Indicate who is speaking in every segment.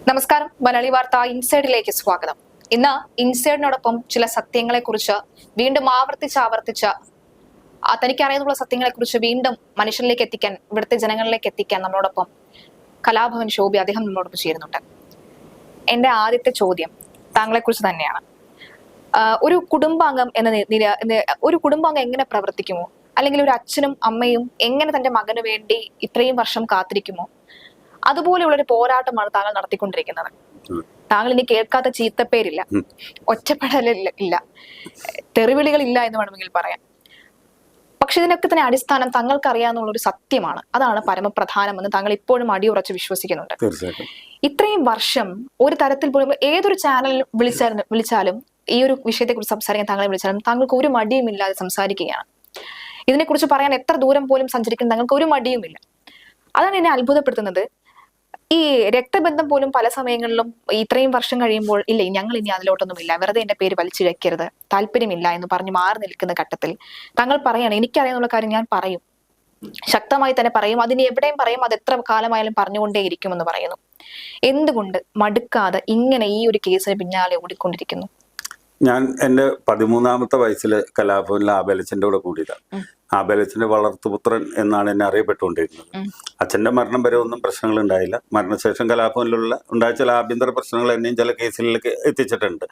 Speaker 1: നമസ്കാരം. മലയാളി വാർത്ത ഇൻസൈഡിലേക്ക് സ്വാഗതം. ഇന്ന് ഇൻസൈഡിനോടൊപ്പം ചില സത്യങ്ങളെക്കുറിച്ച് വീണ്ടും ആവർത്തിച്ച് തനിക്കറിയാവുന്ന സത്യങ്ങളെക്കുറിച്ച് വീണ്ടും മനുഷ്യരിലേക്ക് എത്തിക്കാൻ, ഇവിടുത്തെ ജനങ്ങളിലേക്ക് എത്തിക്കാൻ നമ്മളോടൊപ്പം കലാഭവൻ ശോഭി അദ്ദേഹം നമ്മളോടൊപ്പം ചേരുന്നുണ്ട്. എന്റെ ആദ്യത്തെ ചോദ്യം താങ്കളെക്കുറിച്ച് തന്നെയാണ്. ഒരു കുടുംബാംഗം ഒരു കുടുംബാംഗം എങ്ങനെ പ്രവർത്തിക്കുമോ, അല്ലെങ്കിൽ ഒരു അച്ഛനും അമ്മയും എങ്ങനെ തന്റെ മകന് വേണ്ടി ഇത്രയും വർഷം കാത്തിരിക്കുമോ, അതുപോലെയുള്ള ഒരു പോരാട്ടമാണ് താങ്കൾ നടത്തിക്കൊണ്ടിരിക്കുന്നത്. താങ്കൾ ഇനി കേൾക്കാത്ത ചീത്തപ്പേരില്ല, ഒറ്റപ്പെടലില്ല, തെറിവിളികളില്ല എന്ന് വേണമെങ്കിൽ പറയാം. പക്ഷെ ഇതിനൊക്കെ തന്നെ അടിസ്ഥാനം താങ്കൾക്ക് അറിയാവുന്ന ഒരു സത്യമാണ്. അതാണ് പരമപ്രധാനമെന്ന് താങ്കൾ ഇപ്പോഴും അടിയുറച്ച് വിശ്വസിക്കുന്നുണ്ട്. ഇത്രയും വർഷം ഒരു തരത്തിൽ പോലും ഏതൊരു ചാനൽ വിളിച്ചാലും ഈ ഒരു വിഷയത്തെക്കുറിച്ച് സംസാരിക്കാൻ താങ്കളെ വിളിച്ചാലും താങ്കൾക്ക് ഒരു മടിയും ഇല്ലാതെ സംസാരിക്കുകയാണ്. ഇതിനെക്കുറിച്ച് പറയാൻ എത്ര ദൂരം പോലും സഞ്ചരിക്കാൻ താങ്കൾക്ക് ഒരു മടിയുമില്ല. അതാണ് എന്നെ അത്ഭുതപ്പെടുത്തുന്നത്. ഈ രക്തബന്ധം പോലും പല സമയങ്ങളിലും ഇത്രയും വർഷം കഴിയുമ്പോൾ ഇല്ല, ഞങ്ങൾ ഇനി അതിലോട്ടൊന്നുമില്ല, വെറുതെ എന്റെ പേര് വലിച്ചിഴക്കരുത്, താല്പര്യമില്ല എന്ന് പറഞ്ഞ് മാറി നിൽക്കുന്ന ഘട്ടത്തിൽ താങ്കൾ പറയാണ്, എനിക്കറിയാവുന്ന കാര്യം ഞാൻ പറയും, ശക്തമായി തന്നെ പറയും, അതിന് എവിടെയും പറയും, അത് എത്ര കാലമായാലും പറഞ്ഞുകൊണ്ടേയിരിക്കുമെന്ന് പറയുന്നു. എന്തുകൊണ്ട് മടുക്കാതെ ഇങ്ങനെ ഈ ഒരു കേസിന് പിന്നാലെ ഓടിക്കൊണ്ടിരിക്കുന്നു?
Speaker 2: ഞാൻ എൻ്റെ 13ാമത്തെ വയസ്സിൽ കലാഭവനിൽ ആബേലച്ചൻ്റെ കൂടെ കൂടിയതാണ്. ആബേലച്ചൻ്റെ വളർത്തുപുത്രൻ എന്നാണ് എന്നെ അറിയപ്പെട്ടുകൊണ്ടിരുന്നത്. അച്ഛൻ്റെ മരണം വരെ ഒന്നും പ്രശ്നങ്ങൾ ഉണ്ടായില്ല. മരണശേഷം കലാഭവനിലുള്ള ഉണ്ടായ ചില ആഭ്യന്തര പ്രശ്നങ്ങൾ എന്നെയും ചില കേസുകളിലേക്ക് എത്തിച്ചിട്ടുണ്ട്.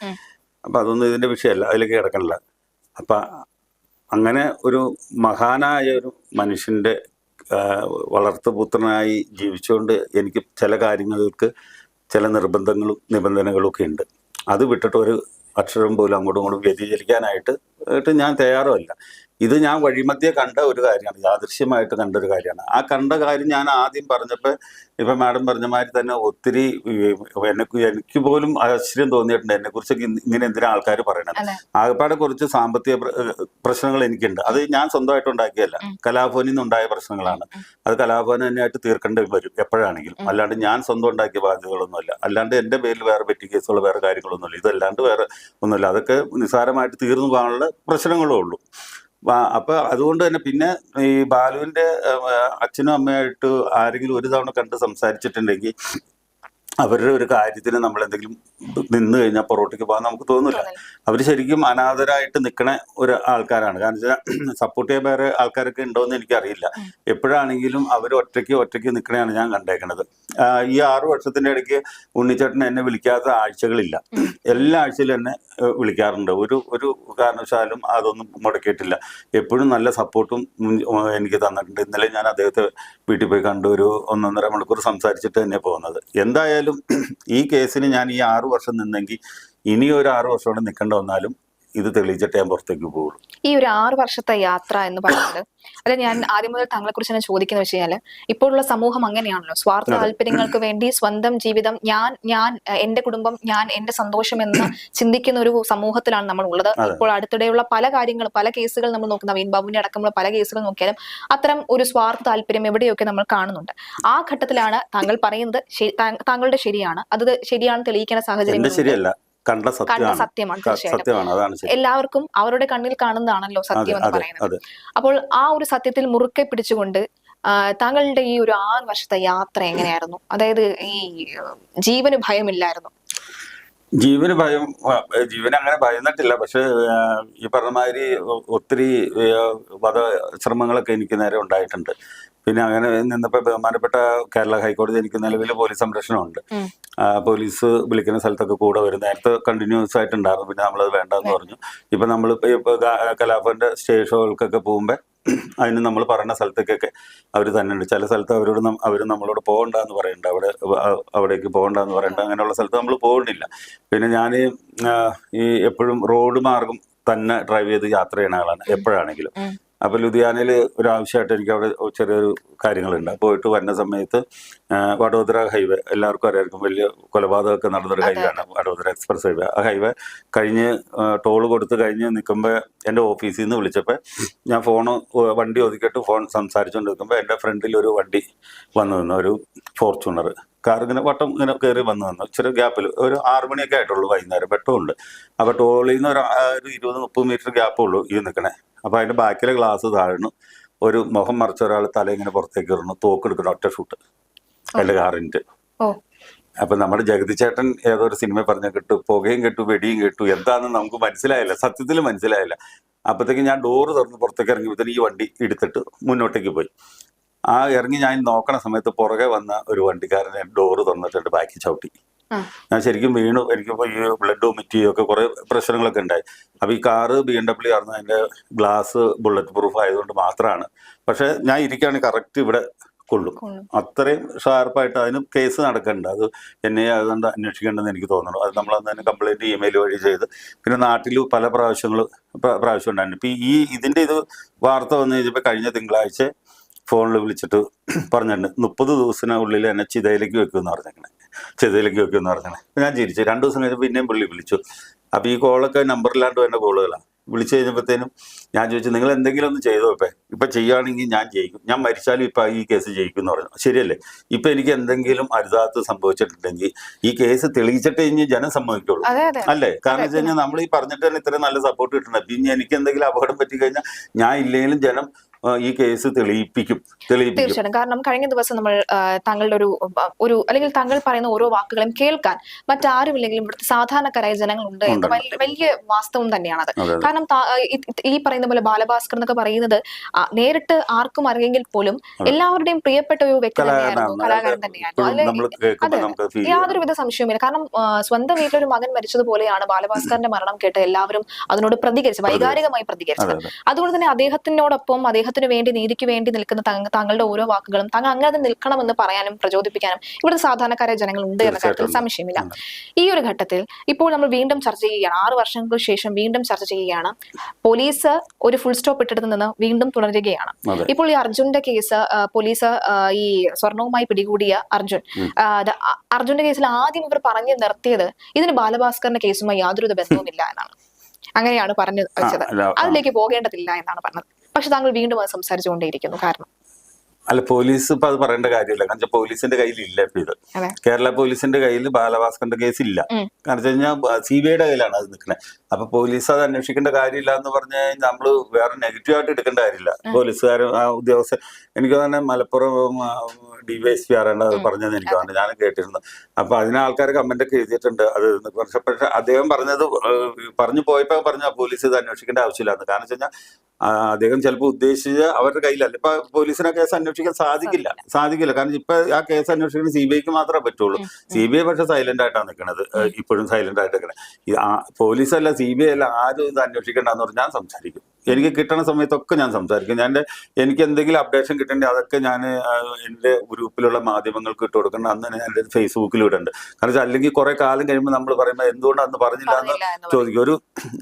Speaker 2: അപ്പം അതൊന്നും ഇതിൻ്റെ വിഷയമല്ല, അതിലേക്ക് കിടക്കണില്ല. അപ്പം അങ്ങനെ ഒരു മഹാനായ ഒരു മനുഷ്യൻ്റെ വളർത്തുപുത്രനായി ജീവിച്ചുകൊണ്ട് എനിക്ക് ചില കാര്യങ്ങൾക്ക് ചില നിർബന്ധങ്ങളും നിബന്ധനകളും ഒക്കെ ഉണ്ട്. അത് വിട്ടിട്ട് ഒരു അക്ഷരം പോലും അങ്ങോട്ടും ഇങ്ങോട്ടും വ്യതിചലിക്കാനായിട്ട് ഞാൻ തയ്യാറുമല്ല. ഇത് ഞാൻ വഴിമധ്യേ കണ്ട ഒരു കാര്യമാണ്, യാദൃശ്യമായിട്ട് കണ്ട ഒരു കാര്യമാണ്. ആ കണ്ട കാര്യം ഞാൻ ആദ്യം പറഞ്ഞപ്പോൾ ഇപ്പം മാഡം പറഞ്ഞ മാതിരി തന്നെ ഒത്തിരി എനിക്ക് പോലും ആശ്ചര്യം തോന്നിയിട്ടുണ്ട്. എന്നെക്കുറിച്ച് ഇങ്ങനെ എന്തിനാ ആൾക്കാർ പറയണത്. ആകപ്പാടെ കുറച്ച് സാമ്പത്തിക പ്രശ്നങ്ങൾ എനിക്കുണ്ട്. അത് ഞാൻ സ്വന്തമായിട്ട് ഉണ്ടാക്കിയല്ല, കലാഭവനിൽ നിന്നുണ്ടായ പ്രശ്നങ്ങളാണ്. അത് കലാഭവൻ തന്നെയായിട്ട് തീർക്കേണ്ടി വരും എപ്പോഴാണെങ്കിലും. അല്ലാണ്ട് ഞാൻ സ്വന്തം ഉണ്ടാക്കിയ ബാധ്യതകളൊന്നുമല്ല. അല്ലാണ്ട് എൻ്റെ പേരിൽ വേറെ പെറ്റി കേസുകൾ വേറെ കാര്യങ്ങളൊന്നുമില്ല. ഇതല്ലാണ്ട് വേറെ ഒന്നുമില്ല. അതൊക്കെ നിസ്സാരമായിട്ട് തീർന്നു പോകാനുള്ള പ്രശ്നങ്ങളേ ഉള്ളൂ. അപ്പൊ അതുകൊണ്ട് തന്നെ പിന്നെ ഈ ബാലുവിന്റെ അച്ഛനും അമ്മയായിട്ട് ആരെങ്കിലും ഒരു തവണ കണ്ട് സംസാരിച്ചിട്ടുണ്ടെങ്കിൽ അവരുടെ ഒരു കാര്യത്തിന് നമ്മൾ എന്തെങ്കിലും നിന്ന് കഴിഞ്ഞാൽ പുറകോട്ടേക്ക് പോകാൻ നമുക്ക് തോന്നില്ല. അവർ ശരിക്കും അനാഥരായിട്ട് നിൽക്കണ ഒരു ആൾക്കാരാണ്. കാരണം വെച്ചാൽ സപ്പോർട്ട് ചെയ്യാൻ വേറെ ആൾക്കാരൊക്കെ ഉണ്ടോയെന്ന് എനിക്കറിയില്ല. എപ്പോഴാണെങ്കിലും അവർ ഒറ്റയ്ക്ക് നിൽക്കണയാണ് ഞാൻ കണ്ടേക്കണത്. ഈ 6 വർഷത്തിൻ്റെ ഇടയ്ക്ക് ഉണ്ണിച്ചേട്ടൻ എന്നെ വിളിക്കാത്ത ആഴ്ചകളില്ല. എല്ലാ ആഴ്ചയിലും എന്നെ വിളിക്കാറുണ്ട്. ഒരു കാരണവശാലും അതൊന്നും മുടക്കിയിട്ടില്ല. എപ്പോഴും നല്ല സപ്പോർട്ടും എനിക്ക് തന്നിട്ടുണ്ട്. ഇന്നലെ ഞാൻ അദ്ദേഹത്തെ വീട്ടിൽ പോയി കണ്ട് ഒരു 1.5 മണിക്കൂർ സംസാരിച്ചിട്ട് തന്നെ പോകുന്നത്. എന്തായാലും ഈ കേസിന് ഞാൻ ഈ 6 വർഷം നിന്നെങ്കിൽ ഇനി ഒരു 6 വർഷം കൊണ്ട് നിൽക്കേണ്ട വന്നാലും ഇത് തെളിയിച്ചിട്ട് ഞാൻ പുറത്തേക്ക് പോകുള്ളൂ.
Speaker 1: ഈ ഒരു 6 വർഷത്തെ യാത്ര എന്ന് പറയുന്നത്, അത് ഞാൻ ആദ്യം മുതൽ താങ്കളെ കുറിച്ച് തന്നെ ചോദിക്കുന്ന വെച്ച് കഴിഞ്ഞാൽ, ഇപ്പോഴുള്ള സമൂഹം അങ്ങനെയാണല്ലോ, സ്വാർത്ഥ താല്പര്യങ്ങൾക്ക് വേണ്ടി സ്വന്തം ജീവിതം, ഞാൻ എന്റെ കുടുംബം, ഞാൻ എന്റെ സന്തോഷം എന്ന് ചിന്തിക്കുന്ന ഒരു സമൂഹത്തിലാണ് നമ്മൾ ഉള്ളത്. ഇപ്പോൾ അടുത്തിടെയുള്ള പല കാര്യങ്ങൾ, പല കേസുകൾ നമ്മൾ നോക്കുന്ന നവീൻ ബാബുവിന്റെ അടക്കമുള്ള പല കേസുകൾ നോക്കിയാലും അത്തരം ഒരു സ്വാർത്ഥ താല്പര്യം എവിടെയൊക്കെ നമ്മൾ കാണുന്നുണ്ട്. ആ ഘട്ടത്തിലാണ് താങ്കൾ പറയുന്നത് താങ്കളുടെ ശരിയാണ്, അത് ശരിയാണെന്ന് തെളിയിക്കുന്ന സാഹചര്യം
Speaker 2: കണ്ട
Speaker 1: സത്യമാണ്. തീർച്ചയായിട്ടും എല്ലാവർക്കും അവരുടെ കണ്ണിൽ കാണുന്നതാണല്ലോ സത്യം എന്ന് പറയുന്നത്. അപ്പോൾ ആ ഒരു സത്യത്തിൽ മുറുക്കെ പിടിച്ചുകൊണ്ട് താങ്കളുടെ ഈ ഒരു 6 വർഷത്തെ യാത്ര എങ്ങനെയായിരുന്നു? അതായത് ഈ ജീവന് ഭയമില്ലായിരുന്നു?
Speaker 2: ജീവന് അങ്ങനെ ഭയന്നിട്ടില്ല. പക്ഷെ ഈ പറഞ്ഞ മാതിരി ഒത്തിരി വധശ്രമങ്ങളൊക്കെ എനിക്ക് നേരെ ഉണ്ടായിട്ടുണ്ട്. പിന്നെ അങ്ങനെ നിന്നപ്പോൾ ബഹുമാനപ്പെട്ട കേരള ഹൈക്കോടതി എനിക്ക് നിലവിൽ പോലീസ് സംരക്ഷണമുണ്ട്. പോലീസ് വിളിക്കുന്ന സ്ഥലത്തൊക്കെ കൂടെ വരും. നേരത്തെ കണ്ടിന്യൂസ് ആയിട്ടുണ്ടായിരുന്നു. പിന്നെ നമ്മളത് വേണ്ടെന്ന് പറഞ്ഞു. ഇപ്പം നമ്മളിപ്പോൾ കലാഭവന്റെ സ്റ്റേജ് ഷോകൾക്കൊക്കെ പോകുമ്പോൾ അതിന് നമ്മൾ പറയുന്ന സ്ഥലത്തേക്കൊക്കെ അവർ തന്നെ ഉണ്ട്. ചില സ്ഥലത്ത് അവർ നമ്മളോട് പോകണ്ടെന്ന് പറയുന്നുണ്ട്. അവിടേക്ക് പോകണ്ടെന്ന് പറയുന്നുണ്ട്. അങ്ങനെയുള്ള സ്ഥലത്ത് നമ്മൾ പോകുന്നില്ല. പിന്നെ ഞാൻ ഈ എപ്പോഴും റോഡ് മാർഗം തന്നെ ഡ്രൈവ് ചെയ്ത് യാത്ര ചെയ്യുന്ന ആളാണ് എപ്പോഴാണെങ്കിലും. അപ്പോൾ ലുധിയാനയിൽ ഒരു ആവശ്യമായിട്ട് എനിക്ക് അവിടെ ചെറിയൊരു കാര്യങ്ങളുണ്ട്. പോയിട്ട് വരുന്ന സമയത്ത് വഡോദര ഹൈവേ എല്ലാവർക്കും അറിയാമായിരിക്കും, വലിയ കൊലപാതകമൊക്കെ നടന്നൊരു ഹൈവേ ആണ് വഡോദര എക്സ്പ്രസ് ഹൈവേ. ആ ഹൈവേ കഴിഞ്ഞ് ടോൾ കൊടുത്ത് കഴിഞ്ഞ് നിൽക്കുമ്പോൾ എൻ്റെ ഓഫീസിൽ നിന്ന് വിളിച്ചപ്പോൾ ഞാൻ വണ്ടി ഒതുക്കിയിട്ട് ഫോൺ സംസാരിച്ചുകൊണ്ട് നിൽക്കുമ്പോൾ എൻ്റെ ഫ്രണ്ടിൽ ഒരു വണ്ടി വന്നു നിന്നു, ഒരു ഫോർച്യൂണർ കാർ ഇങ്ങനെ വട്ടം ഇങ്ങനെ കയറി വന്നു നിന്നു. ഇച്ചിരി ഗ്യാപ്പിൽ ഒരു 6 മണിയൊക്കെ ആയിട്ടുള്ളൂ വൈകുന്നേരം, പെട്ടുമുണ്ട്. അപ്പോൾ ടോളിൽ നിന്ന് ഒരു 20-30 മീറ്റർ ഗ്യാപ്പുള്ളൂ ഈ നിൽക്കണേ. അപ്പോൾ അതിൻ്റെ ബാക്കിലെ ഗ്ലാസ് താഴ്ന്നു, ഒരു മുഖം മറിച്ച ഒരാൾ തല ഇങ്ങനെ പുറത്തേക്ക് ഇറങ്ങുന്നു, തോക്കെടുക്കണം, ഒറ്റ ഷൂട്ട് എൻ്റെ കാറിൻ്റെ. അപ്പൊ നമ്മുടെ ജഗതി ചേട്ടൻ ഏതോ ഒരു സിനിമ പറഞ്ഞ കേട്ടു, പുകയും കേട്ടു വെടിയും കേട്ടു, എന്താണെന്ന് നമുക്ക് മനസ്സിലായില്ല, സത്യത്തിൽ മനസ്സിലായില്ല. അപ്പോഴത്തേക്ക് ഞാൻ ഡോറ് തുറന്ന് പുറത്തേക്ക് ഇറങ്ങിയപ്പോഴത്തേക്ക് ഈ വണ്ടി എടുത്തിട്ട് മുന്നോട്ടേക്ക് പോയി. ആ ഇറങ്ങി ഞാൻ നോക്കണ സമയത്ത് പുറകെ വന്ന ഒരു വണ്ടിക്കാരനെ ഡോറ് തുറന്നിട്ട് ബാക്കി ചവിട്ടി. ഞാൻ ശരിക്കും വീണു. എനിക്കിപ്പോൾ ഈ ബ്ലഡ് വൊമിറ്റ് ഒക്കെ കുറെ പ്രശ്നങ്ങളൊക്കെ ഉണ്ടായി. അപ്പൊ ഈ കാറ് BMW ആയിരുന്നു, അതിന്റെ ഗ്ലാസ് ബുള്ളറ്റ് പ്രൂഫ് ആയതുകൊണ്ട് മാത്രമാണ്. പക്ഷെ ഞാൻ ഇരിക്കുകയാണെങ്കിൽ കറക്റ്റ് ഇവിടെ കൊള്ളും. അത്രയും ഷാർപ്പായിട്ട് അതിന് കേസ് നടക്കണ്ട. അത് എന്നെ അതുകൊണ്ട് അന്വേഷിക്കേണ്ടെന്ന് എനിക്ക് തോന്നുന്നു. അത് നമ്മൾ അന്ന് തന്നെ കംപ്ലൈന്റ് ഇമെയിൽ വഴി ചെയ്ത്, പിന്നെ നാട്ടിൽ പല പ്രാവശ്യം ഉണ്ടായിരുന്നു. ഇപ്പൊ ഇതിന്റെ ഇത് വാർത്ത വന്നു കഴിഞ്ഞപ്പോൾ കഴിഞ്ഞ തിങ്കളാഴ്ച ഫോണിൽ വിളിച്ചിട്ട് പറഞ്ഞിട്ടുണ്ട് 30 ദിവസത്തിനുള്ളിൽ എന്നെ ചിതയിലേക്ക് വെക്കുമെന്ന് പറഞ്ഞേക്കണേ, ചിതയിലേക്ക് വെക്കുമെന്ന് പറഞ്ഞേക്കണേ. ഞാൻ ചിരിച്ചു. 2 ദിവസം കഴിഞ്ഞപ്പോൾ പിന്നെയും പുള്ളി വിളിച്ചു. അപ്പൊ ഈ കോളൊക്കെ നമ്പറില്ലാണ്ട് വേണ്ട കോളുകളാണ്. വിളിച്ചു കഴിഞ്ഞപ്പോഴത്തേനും ഞാൻ ചോദിച്ചു, നിങ്ങൾ എന്തെങ്കിലും ഒന്ന് ചെയ്തോ? ഇപ്പൊ ചെയ്യുകയാണെങ്കിൽ ഞാൻ ജയിക്കും, ഞാൻ മരിച്ചാലും ഇപ്പൊ ഈ കേസ് ജയിക്കും എന്ന് പറഞ്ഞു. ശരിയല്ലേ? ഇപ്പൊ എനിക്ക് എന്തെങ്കിലും അരുതാത്ത് സംഭവിച്ചിട്ടുണ്ടെങ്കിൽ ഈ കേസ് തെളിയിച്ചിട്ട് കഴിഞ്ഞ് ജനം സമ്മതിക്കുള്ളൂ, അല്ലേ? കാരണം വെച്ച് കഴിഞ്ഞാൽ നമ്മൾ ഈ പറഞ്ഞിട്ട് തന്നെ ഇത്രയും നല്ല സപ്പോർട്ട് കിട്ടണം. പിന്നെ എനിക്ക് എന്തെങ്കിലും അപകടം പറ്റിക്കഴിഞ്ഞാൽ ഞാൻ ഇല്ലെങ്കിലും ജനം ഈ കേസ് തെളിയിപ്പിക്കും.
Speaker 1: തീർച്ചയായിട്ടും. കാരണം കഴിഞ്ഞ ദിവസം നമ്മൾ താങ്കളുടെ ഒരു അല്ലെങ്കിൽ താങ്കൾ പറയുന്ന ഓരോ വാക്കുകളും കേൾക്കാൻ മറ്റാരുമില്ലെങ്കിലും ഇവിടുത്തെ സാധാരണക്കാരായ ജനങ്ങളുണ്ട് എന്ന് വലിയ വാസ്തവം തന്നെയാണത്. കാരണം ഈ പറയുന്ന പോലെ ബാലഭാസ്കർ എന്നൊക്കെ പറയുന്നത് നേരിട്ട് ആർക്കും അറിയെങ്കിൽ പോലും എല്ലാവരുടെയും പ്രിയപ്പെട്ട ഒരു വ്യക്തി തന്നെയായിരുന്നു, കലാകാരൻ തന്നെയായിരുന്നു. അതെ, യാതൊരുവിധ സംശയവുമില്ല. കാരണം സ്വന്തം വീട്ടിലൊരു മകൻ മരിച്ചതുപോലെയാണ് ബാലഭാസ്കറിന്റെ മരണം കേട്ട് എല്ലാവരും അതിനോട് പ്രതികരിച്ചത്, വൈകാരികമായി പ്രതികരിച്ചത്. അതുകൊണ്ട് തന്നെ അദ്ദേഹത്തിനോടൊപ്പം അദ്ദേഹത്തിന് വേണ്ടി, നീതിക്ക് വേണ്ടി നിൽക്കുന്ന താങ്കളുടെ ഓരോ വാക്കുകളും താങ്കൾ അങ്ങനെ നിൽക്കണമെന്ന് പറയാനും പ്രചോദിപ്പിക്കാനും ഇവിടുത്തെ സാധാരണക്കാരായ ജനങ്ങൾ ഉണ്ട് എന്ന കാര്യത്തിൽ സംശയമില്ല. ഈ ഒരു ഘട്ടത്തിൽ ഇപ്പോൾ നമ്മൾ വീണ്ടും ചർച്ച ചെയ്യുകയാണ്, 6 വർഷങ്ങൾക്ക് ശേഷം വീണ്ടും ചർച്ച ചെയ്യുകയാണ്. പോലീസ് ഒരു ഫുൾ സ്റ്റോപ്പ് ഇട്ടിടത്ത് നിന്ന് വീണ്ടും തുടരുകയാണ്. ഇപ്പോൾ ഈ അർജുന്റെ കേസ്, പോലീസ് ഈ സ്വർണവുമായി പിടികൂടിയ അർജുന്റെ കേസിൽ ആദ്യം ഇവർ പറഞ്ഞു നിർത്തിയത് ഇതിന് ബാലഭാസ്കറിന്റെ കേസുമായി യാതൊരു ബന്ധവുമില്ല എന്നാണ്. അങ്ങനെയാണ് പറഞ്ഞു വെച്ചത്. അതിലേക്ക് പോകേണ്ടതില്ല എന്നാണ് പറഞ്ഞത്. പക്ഷെ താങ്കൾ വീണ്ടും അത് സംസാരിച്ചുകൊണ്ടേയിരിക്കുന്നു. കാരണം
Speaker 2: അല്ല, പോലീസ് ഇപ്പൊ അത് പറയേണ്ട കാര്യമില്ല. കാരണം പോലീസിന്റെ കയ്യിലില്ല ഇപ്പൊ ഇത്. കേരള പോലീസിന്റെ കയ്യിൽ ബാലഭാസ്കറിന്റെ കേസ് ഇല്ല. കാരണം വെച്ച് കഴിഞ്ഞാൽ CBIയുടെ കയ്യിലാണ് അത് നിൽക്കുന്നത്. അപ്പൊ പോലീസ് അത് അന്വേഷിക്കേണ്ട കാര്യമില്ല എന്ന് പറഞ്ഞു കഴിഞ്ഞാൽ നമ്മള് വേറെ നെഗറ്റീവായിട്ട് എടുക്കേണ്ട കാര്യമില്ല. പോലീസുകാരും ആ ഉദ്യോഗസ്ഥർ, എനിക്ക് തന്നെ മലപ്പുറം DYSP ആരാണ് അത് പറഞ്ഞത് എനിക്ക് തന്നെ, ഞാൻ കേട്ടിരുന്നു. അപ്പൊ അതിന് ആൾക്കാർ കമന്റ് ഒക്കെ എഴുതിയിട്ടുണ്ട്. അത് പക്ഷെ അദ്ദേഹം പറഞ്ഞത് പറഞ്ഞു പോയപ്പോ പറഞ്ഞ പോലീസ് ഇത് അന്വേഷിക്കേണ്ട ആവശ്യമില്ലാന്ന്. കാരണം വെച്ച് കഴിഞ്ഞാൽ അദ്ദേഹം ചിലപ്പോൾ ഉദ്ദേശിച്ച അവരുടെ കയ്യിലല്ല. ഇപ്പൊ പോലീസിന് ആ കേസ് അന്വേഷിക്കാൻ സാധിക്കില്ല. കാരണം ഇപ്പൊ ആ കേസ് അന്വേഷിക്കുന്ന CBIക്ക് മാത്രമേ പറ്റുള്ളൂ. CBI പക്ഷെ സൈലന്റ് ആയിട്ടാണ് നിൽക്കുന്നത്, ഇപ്പോഴും സൈലന്റ് ആയിട്ട് നിൽക്കണേ. പോലീസ് അല്ല, CBI അല്ല, ആരും ഇത് അന്വേഷിക്കേണ്ടെന്ന് പറഞ്ഞാൽ ഞാൻ സംസാരിക്കും. എനിക്ക് കിട്ടണ സമയത്തൊക്കെ ഞാൻ സംസാരിക്കും. എനിക്ക് എന്തെങ്കിലും അപ്ഡേഷൻ കിട്ടേണ്ടി അതൊക്കെ ഞാൻ എൻ്റെ ഗ്രൂപ്പിലുള്ള മാധ്യമങ്ങൾക്ക് ഇട്ട് കൊടുക്കണം. അന്ന് ഞാൻ എൻ്റെ ഫേസ്ബുക്കിൽ ഇടുന്നുണ്ട്. കാരണം അല്ലെങ്കിൽ കുറെ കാലം കഴിയുമ്പോൾ നമ്മൾ പറയുമ്പോൾ എന്തുകൊണ്ട് അന്ന് പറഞ്ഞില്ല എന്ന് ചോദിക്കും.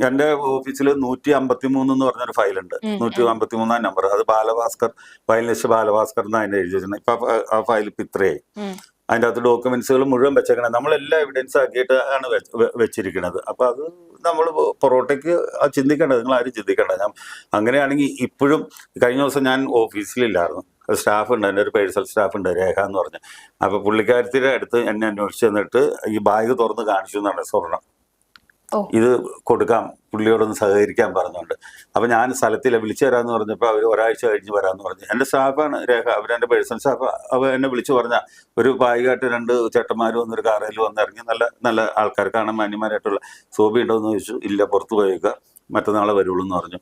Speaker 2: എൻ്റെ ഓഫീസിൽ 153 എന്ന് പറഞ്ഞൊരു ഫയലുണ്ട്, 153 നമ്പർ. അത് ബാലഭാസ്കർ, വയലിനിസ്റ്റ് ബാലഭാസ്കർ എന്ന് അതിനെ എഴുതി വെച്ചിട്ടുണ്ട്. ഇപ്പൊ ആ ഫയൽ ഇപ്പൊ ഇത്രയായി. അതിൻ്റെ അകത്ത് ഡോക്യുമെന്റ്സുകൾ മുഴുവൻ വെച്ചേക്കണം. നമ്മളെല്ലാം എവിഡൻസ് ആക്കിയിട്ട് ആണ് വെച്ചിരിക്കുന്നത്. അപ്പൊ അത് നമ്മൾ പൊറോട്ടയ്ക്ക് ചിന്തിക്കേണ്ടത്, നിങ്ങൾ ആരും ചിന്തിക്കേണ്ട. ഞാൻ അങ്ങനെയാണെങ്കിൽ ഇപ്പോഴും കഴിഞ്ഞ ദിവസം ഞാൻ ഓഫീസിലില്ലായിരുന്നു, സ്റ്റാഫ് ഉണ്ട്, എൻ്റെ ഒരു പേഴ്സണൽ സ്റ്റാഫ് ഉണ്ട്, രേഖ എന്ന് പറഞ്ഞ്. അപ്പൊ പുള്ളിക്കാരത്തിയുടെ അടുത്ത് എന്നെ അന്വേഷിച്ച് തന്നിട്ട് ഈ ബാഗ് തുറന്ന് കാണിച്ചു എന്നാണ് സ്വർണം. ഇത് കൊടുക്കാം, പുള്ളിയോടൊന്ന് സഹകരിക്കാൻ പറഞ്ഞുകൊണ്ട്. അപ്പൊ ഞാൻ സ്ഥലത്തില്ല, വിളിച്ചു തരാന്ന് പറഞ്ഞപ്പോൾ അവർ ഒരാഴ്ച കഴിഞ്ഞ് വരാമെന്ന് പറഞ്ഞു. എൻ്റെ സ്റ്റാഫാണ് രേഖ, അവരെൻ്റെ പേഴ്സണൽ സ്റ്റാഫ്. അവർ എന്നെ വിളിച്ചു പറഞ്ഞ ഒരു ബായികായിട്ട് 2 ചേട്ടന്മാരും വന്നൊരു കാറിൽ വന്നിറങ്ങി, നല്ല നല്ല ആൾക്കാർ, കാണാൻ മാന്യന്മാരായിട്ടുള്ള. സോബി ഉണ്ടോയെന്ന് ചോദിച്ചു. ഇല്ല, പുറത്ത് പോയേക്കുക, മറ്റന്നാളെ വരുള്ളൂ എന്ന് പറഞ്ഞു.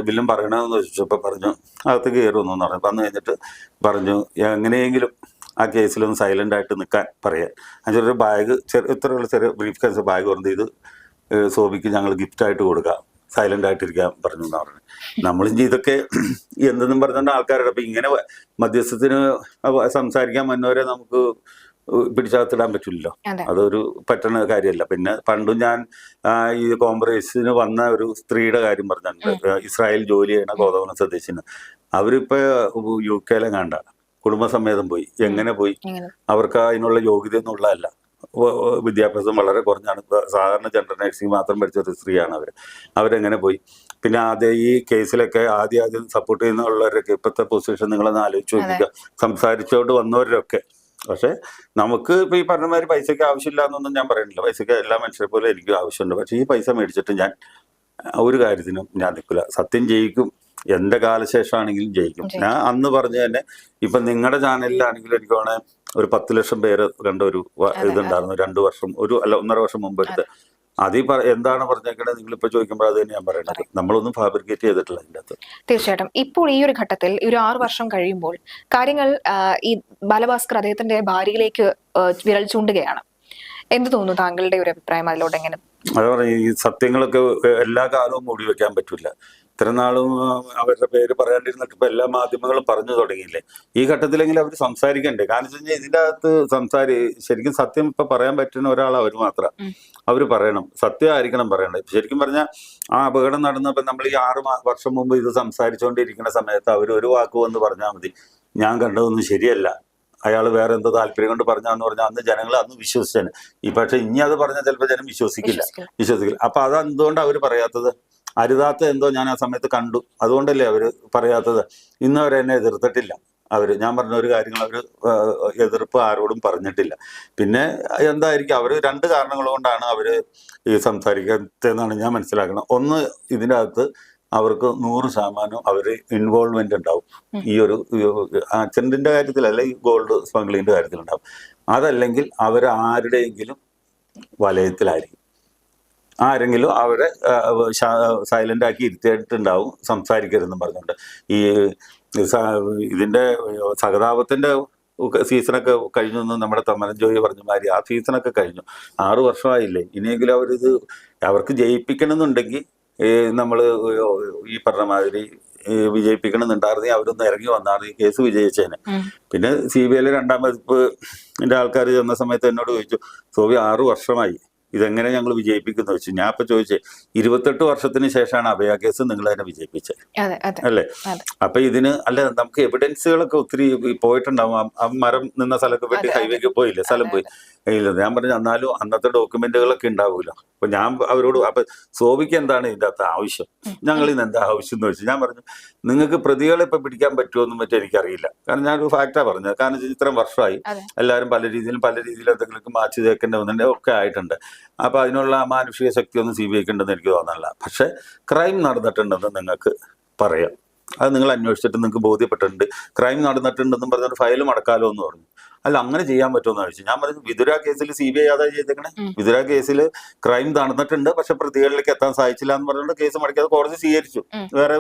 Speaker 2: വില്ലും പറയണമെന്ന് ചോദിച്ചപ്പോൾ പറഞ്ഞു അകത്തേക്ക് കയറുമെന്ന് പറഞ്ഞു. വന്നു കഴിഞ്ഞിട്ട് പറഞ്ഞു എങ്ങനെയെങ്കിലും ആ കേസിലൊന്ന് സൈലന്റ് ആയിട്ട് നിൽക്കാൻ പറയാൻ. അതിലൊരു ബാഗ്, ഇത്രയുള്ള ചെറിയ ബ്രീഫ് കേസ് ബാഗ് പറഞ്ഞത് ഇത് സോബിക്ക് ഞങ്ങൾ ഗിഫ്റ്റായിട്ട് കൊടുക്കാം, സൈലന്റ് ആയിട്ടിരിക്കാൻ പറഞ്ഞു എന്നാ പറഞ്ഞു. നമ്മളിഞ്ചി ഇതൊക്കെ എന്തെന്നും പറഞ്ഞുകൊണ്ട് ആൾക്കാരുടെ അപ്പൊ ഇങ്ങനെ മധ്യസ്ഥത്തിന് സംസാരിക്കാൻ വന്നവരെ നമുക്ക് പിടിച്ചകത്തിടാൻ പറ്റില്ലല്ലോ. അതൊരു പറ്റുന്ന കാര്യമല്ല. പിന്നെ പണ്ടും ഞാൻ ഈ കോംപ്രമൈസിന് വന്ന ഒരു സ്ത്രീയുടെ കാര്യം പറഞ്ഞിട്ടുണ്ട്. ഇസ്രായേൽ ജോലി ചെയ്യണ കോതകുളം സ്വദേശിന്. അവരിപ്പോ UK കണ്ട കുടുംബസമേതം പോയി. എങ്ങനെ പോയി? അവർക്ക് അതിനുള്ള യോഗ്യത ഒന്നുള്ളതല്ല, വിദ്യാഭ്യാസം വളരെ കുറഞ്ഞാണ്. സാധാരണ ജനറൽ നഴ്സിംഗ് മാത്രം പഠിച്ച ഒരു സ്ത്രീയാണ് അവരെങ്ങനെ പോയി? പിന്നെ ഈ കേസിലൊക്കെ ആദ്യം സപ്പോർട്ട് ചെയ്യുന്നവരൊക്കെ ഇപ്പോഴത്തെ പൊസിഷൻ നിങ്ങളൊന്ന് ആലോചിച്ച് നോക്കുക, സംസാരിച്ചോണ്ട് വന്നവരൊക്കെ. പക്ഷെ നമുക്ക് ഇപ്പൊ ഈ പറഞ്ഞമാതിരി പൈസക്ക് ആവശ്യമില്ല എന്നൊന്നും ഞാൻ പറയുന്നില്ല. പൈസക്ക് എല്ലാ മനുഷ്യരെ പോലെ എനിക്കും ആവശ്യമുണ്ട്. പക്ഷെ ഈ പൈസ മേടിച്ചിട്ട് ഞാൻ ഒരു കാര്യത്തിനും ഞാൻ നിൽക്കില്ല. സത്യം ജയിക്കും, എന്റെ കാലശേഷമാണെങ്കിലും ജയിക്കും. ഞാൻ അന്ന് പറഞ്ഞു തന്നെ. ഇപ്പൊ നിങ്ങളുടെ ചാനലിലാണെങ്കിലും എനിക്ക് വേണേ ഒരു 10 ലക്ഷം പേര് കണ്ട ഒരു ഇതുണ്ടായിരുന്നു 2 വർഷം 1.5 വർഷം മുമ്പ് എടുത്ത്. അത് എന്താണ് പറഞ്ഞേക്കണത് നിങ്ങളിപ്പോ ചോദിക്കുമ്പോൾ അത് തന്നെ ഞാൻ പറയുന്നത്. നമ്മളൊന്നും ഫാബ്രിക്കേറ്റ് ചെയ്തിട്ടില്ല അതിൻ്റെ അകത്ത്.
Speaker 1: തീർച്ചയായിട്ടും ഇപ്പോൾ ഈ ഒരു ഘട്ടത്തിൽ ഒരു 6 വർഷം കഴിയുമ്പോൾ കാര്യങ്ങൾ ഈ ബാലഭാസ്കർ അദ്ദേഹത്തിന്റെ ഭാര്യയിലേക്ക് വിരൽ ചൂണ്ടുകയാണ്. എന്ത് തോന്നുന്നു താങ്കളുടെ ഒരു അഭിപ്രായം അതിലോട്ട് എങ്ങനെ?
Speaker 2: അത് പറഞ്ഞ ഈ സത്യങ്ങളൊക്കെ എല്ലാ കാലവും മൂടി വെക്കാൻ പറ്റില്ല. ഇത്ര നാളും അവരുടെ പേര് പറയാണ്ടിരുന്നിട്ട് ഇപ്പൊ എല്ലാ മാധ്യമങ്ങളും പറഞ്ഞു തുടങ്ങിയില്ലേ. ഈ ഘട്ടത്തിലെങ്കിലും അവർ സംസാരിക്കണ്ടേ? കാരണം വെച്ച് കഴിഞ്ഞാൽ ഇതിൻ്റെ അകത്ത് ശരിക്കും സത്യം ഇപ്പൊ പറയാൻ പറ്റുന്ന ഒരാൾ അവർ മാത്രം. അവർ പറയണം, സത്യമായിരിക്കണം പറയണത്. ശരിക്കും പറഞ്ഞാൽ ആ അപകടം നടന്നപ്പോ നമ്മൾ ഈ 6 വർഷം മുമ്പ് ഇത് സംസാരിച്ചുകൊണ്ടിരിക്കുന്ന സമയത്ത് അവർ ഒരു വാക്ക് വന്ന് പറഞ്ഞാൽ മതി, ഞാൻ കണ്ടതൊന്നും ശരിയല്ല, അയാൾ വേറെ എന്തോ താല്പര്യം കൊണ്ട് പറഞ്ഞാന്ന് പറഞ്ഞാൽ അന്ന് ജനങ്ങൾ അന്ന് വിശ്വസിച്ചാണ്. പക്ഷെ ഇനി അത് പറഞ്ഞാൽ ചിലപ്പോൾ ജനം വിശ്വസിക്കില്ല. അപ്പൊ അതെന്തുകൊണ്ട് അവർ പറയാത്തത്? അരുതാത്ത എന്തോ ഞാൻ ആ സമയത്ത് കണ്ടു, അതുകൊണ്ടല്ലേ അവര് പറയാത്തത്. ഇന്ന് അവരെന്നെ എതിർത്തിട്ടില്ല. ഞാൻ പറഞ്ഞ ഒരു കാര്യങ്ങൾ അവർ എതിർപ്പ് ആരോടും പറഞ്ഞിട്ടില്ല. പിന്നെ എന്തായിരിക്കും അവർ 2 കാരണങ്ങൾ കൊണ്ടാണ് അവര് ഈ സംസാരിക്കാത്തതെന്നാണ് ഞാൻ മനസ്സിലാക്കുന്നത്. ഒന്ന്, ഇതിൻ്റെ അകത്ത് അവർക്ക് 100% അവര് ഇൻവോൾവ്മെന്റ് ഉണ്ടാവും. ഈ ഒരു ആക്സിഡന്റിന്റെ കാര്യത്തിലല്ല, ഈ ഗോൾഡ് സ്മഗ്ലിങ്ങിന്റെ കാര്യത്തിലുണ്ടാവും. അതല്ലെങ്കിൽ അവർ ആരുടെയെങ്കിലും വലയത്തിലായിരിക്കും. ആരെങ്കിലും അവരെ സൈലന്റ് ആക്കി ഇരുത്തിയിട്ടുണ്ടാവും, സംസാരിക്കരുതെന്നും പറഞ്ഞുകൊണ്ട്. ഈ ഇതിന്റെ സഹതാപത്തിന്റെ സീസണൊക്കെ കഴിഞ്ഞു എന്ന് നമ്മുടെ തമ്മനം ജോയി പറഞ്ഞ മാതിരി ആ സീസണൊക്കെ കഴിഞ്ഞു. 6 വർഷമായില്ലേ. ഇനിയെങ്കിലും അവർക്ക് ജയിപ്പിക്കണമെന്നുണ്ടെങ്കിൽ നമ്മൾ ഈ പറഞ്ഞ മാതിരി വിജയിപ്പിക്കണമെന്നുണ്ടായിരുന്നെങ്കിൽ അവരൊന്ന് ഇറങ്ങി വന്നായിരുന്നു ഈ കേസ് വിജയിച്ചേനെ. പിന്നെ CBI 2ാം വകുപ്പിന്റെ ആൾക്കാർ ചെന്ന സമയത്ത് എന്നോട് ചോദിച്ചു, സോബി 6 വർഷമായി, ഇതെങ്ങനെ ഞങ്ങൾ വിജയിപ്പിക്കുന്നു വെച്ചു. ഞാൻ ഇപ്പൊ ചോദിച്ചേ, 28 വർഷത്തിന് ശേഷമാണ് അഭയ കേസ് നിങ്ങൾ തന്നെ വിജയിപ്പിച്ചത് അല്ലേ? അപ്പൊ ഇതിന് നമുക്ക് എവിഡൻസുകളൊക്കെ ഒത്തിരി പോയിട്ടുണ്ടാവും. ആ മരം നിന്ന സ്ഥലത്ത് വേണ്ടി ഹൈവേക്ക് പോയില്ലേ, സ്ഥലം പോയി ഇല്ല. ഞാൻ പറഞ്ഞു എന്നാലും അന്നത്തെ ഡോക്യുമെന്റുകളൊക്കെ ഉണ്ടാവൂല. അപ്പൊ ഞാൻ അവരോട്, അപ്പൊ സോബിക്ക് എന്താണ് ഇതിന്റെ അകത്ത് ആവശ്യം, ഞങ്ങൾ ഇന്ന് എന്താ ആവശ്യം എന്ന് വെച്ചു. ഞാൻ പറഞ്ഞു, നിങ്ങൾക്ക് പ്രതികളെ ഇപ്പൊ പിടിക്കാൻ പറ്റുമോന്നും പറ്റും എനിക്കറിയില്ല. കാരണം ഞാനൊരു ഫാക്റ്റാ പറഞ്ഞത്. കാരണം ഇത്രയും വർഷമായി എല്ലാവരും പല രീതിയിലും എന്തെങ്കിലും മാറ്റി തേക്കേണ്ട ഒക്കെ ആയിട്ടുണ്ട്. അപ്പൊ അതിനുള്ള മാനുഷിക ശക്തി ഒന്നും CBIക്ക് ഉണ്ടെന്ന് എനിക്ക് തോന്നുന്നില്ല. പക്ഷെ ക്രൈം നടന്നിട്ടുണ്ടെന്ന് നിങ്ങൾക്ക് പറയാം. അത് നിങ്ങൾ അന്വേഷിച്ചിട്ട് നിങ്ങൾക്ക് ബോധ്യപ്പെട്ടിട്ടുണ്ട് ക്രൈം നടന്നിട്ടുണ്ടെന്നും പറഞ്ഞൊരു ഫയൽ മടക്കാലോ എന്ന് പറഞ്ഞു. അല്ല, അങ്ങനെ ചെയ്യാൻ പറ്റുമെന്ന് ചോദിച്ചു. ഞാൻ പറഞ്ഞു, വിതുര കേസിൽ CBI അതാ ചെയ്തേക്കണേ. വിതുര കേസിൽ ക്രൈം നടന്നിട്ടുണ്ട്, പക്ഷെ പ്രതികളിലേക്ക് എത്താൻ സാധിച്ചില്ല എന്ന് പറഞ്ഞുകൊണ്ട് കേസ് മടക്കിയത് കോടതി സ്വീകരിച്ചു. വേറെ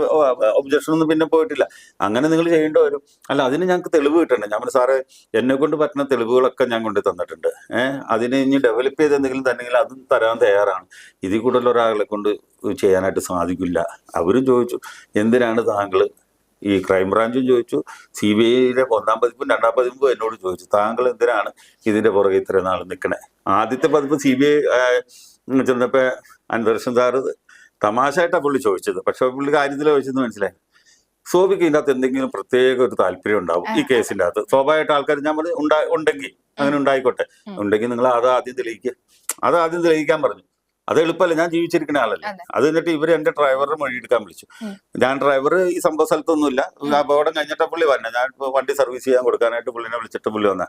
Speaker 2: ഒബ്ജക്ഷൻ ഒന്നും പിന്നെ പോയിട്ടില്ല. അങ്ങനെ നിങ്ങൾ ചെയ്യേണ്ടി വരും. അല്ല, അതിന് ഞങ്ങൾക്ക് തെളിവ് കിട്ടണ്ടേ? ഞാൻ പറഞ്ഞു, സാറേ എന്നെ കൊണ്ട് പറ്റുന്ന തെളിവുകളൊക്കെ ഞാൻ കൊണ്ട് തന്നിട്ടുണ്ട്. അതിന് ഇനി ഡെവലപ്പ് ചെയ്ത് എന്തെങ്കിലും തന്നെങ്കിൽ അതും തരാൻ തയ്യാറാണ്. ഇതിൽ കൂടുതൽ ഒരാളെ കൊണ്ട് ചെയ്യാനായിട്ട് സാധിക്കില്ല. അവരും ചോദിച്ചു, എന്തിനാണ് താങ്കൾ ഈ ക്രൈംബ്രാഞ്ചും ചോദിച്ചു, CBI 1ാം പതിപ്പും 2ാം പതിപ്പും എന്നോട് ചോദിച്ചു, താങ്കൾ എന്തിനാണ് ഇതിന്റെ പുറകെ ഇത്ര നാൾ നിൽക്കണേ? ആദ്യത്തെ പതിപ്പ് CBI ചെന്നപ്പോ അൻവർഷൻ സാറ് തമാശയായിട്ടാണ് പുള്ളി ചോദിച്ചത്. പക്ഷെ പുള്ളി കാര്യത്തിൽ ചോദിച്ചെന്ന് മനസ്സിലായി. സോബിക്ക് ഇതിൻ്റെ അകത്ത് എന്തെങ്കിലും പ്രത്യേക ഒരു താല്പര്യം ഉണ്ടാവും ഈ കേസിൻ്റെ അകത്ത്. സ്വാഭാവികമായിട്ട് ആൾക്കാർ ഞാൻ ഉണ്ടെങ്കിൽ അങ്ങനെ ഉണ്ടായിക്കോട്ടെ, ഉണ്ടെങ്കിൽ നിങ്ങൾ അത് ആദ്യം തെളിയിക്കാൻ പറഞ്ഞു. അത് എളുപ്പമല്ല, ഞാൻ ജീവിച്ചിരിക്കുന്ന ആളല്ലേ. അത് എന്നിട്ട് ഇവര് എന്റെ ഡ്രൈവറുടെ മൊഴി എടുക്കാൻ വിളിച്ചു. ഞാൻ ഡ്രൈവർ ഈ സംഭവ സ്ഥലത്തൊന്നുമില്ല, അപകടം കഴിഞ്ഞിട്ട് പുള്ളി വന്നെ. ഞാൻ വണ്ടി സർവീസ് ചെയ്യാൻ കൊടുക്കാനായിട്ട് പുള്ളിനെ വിളിച്ചിട്ട് പുള്ളി വന്ന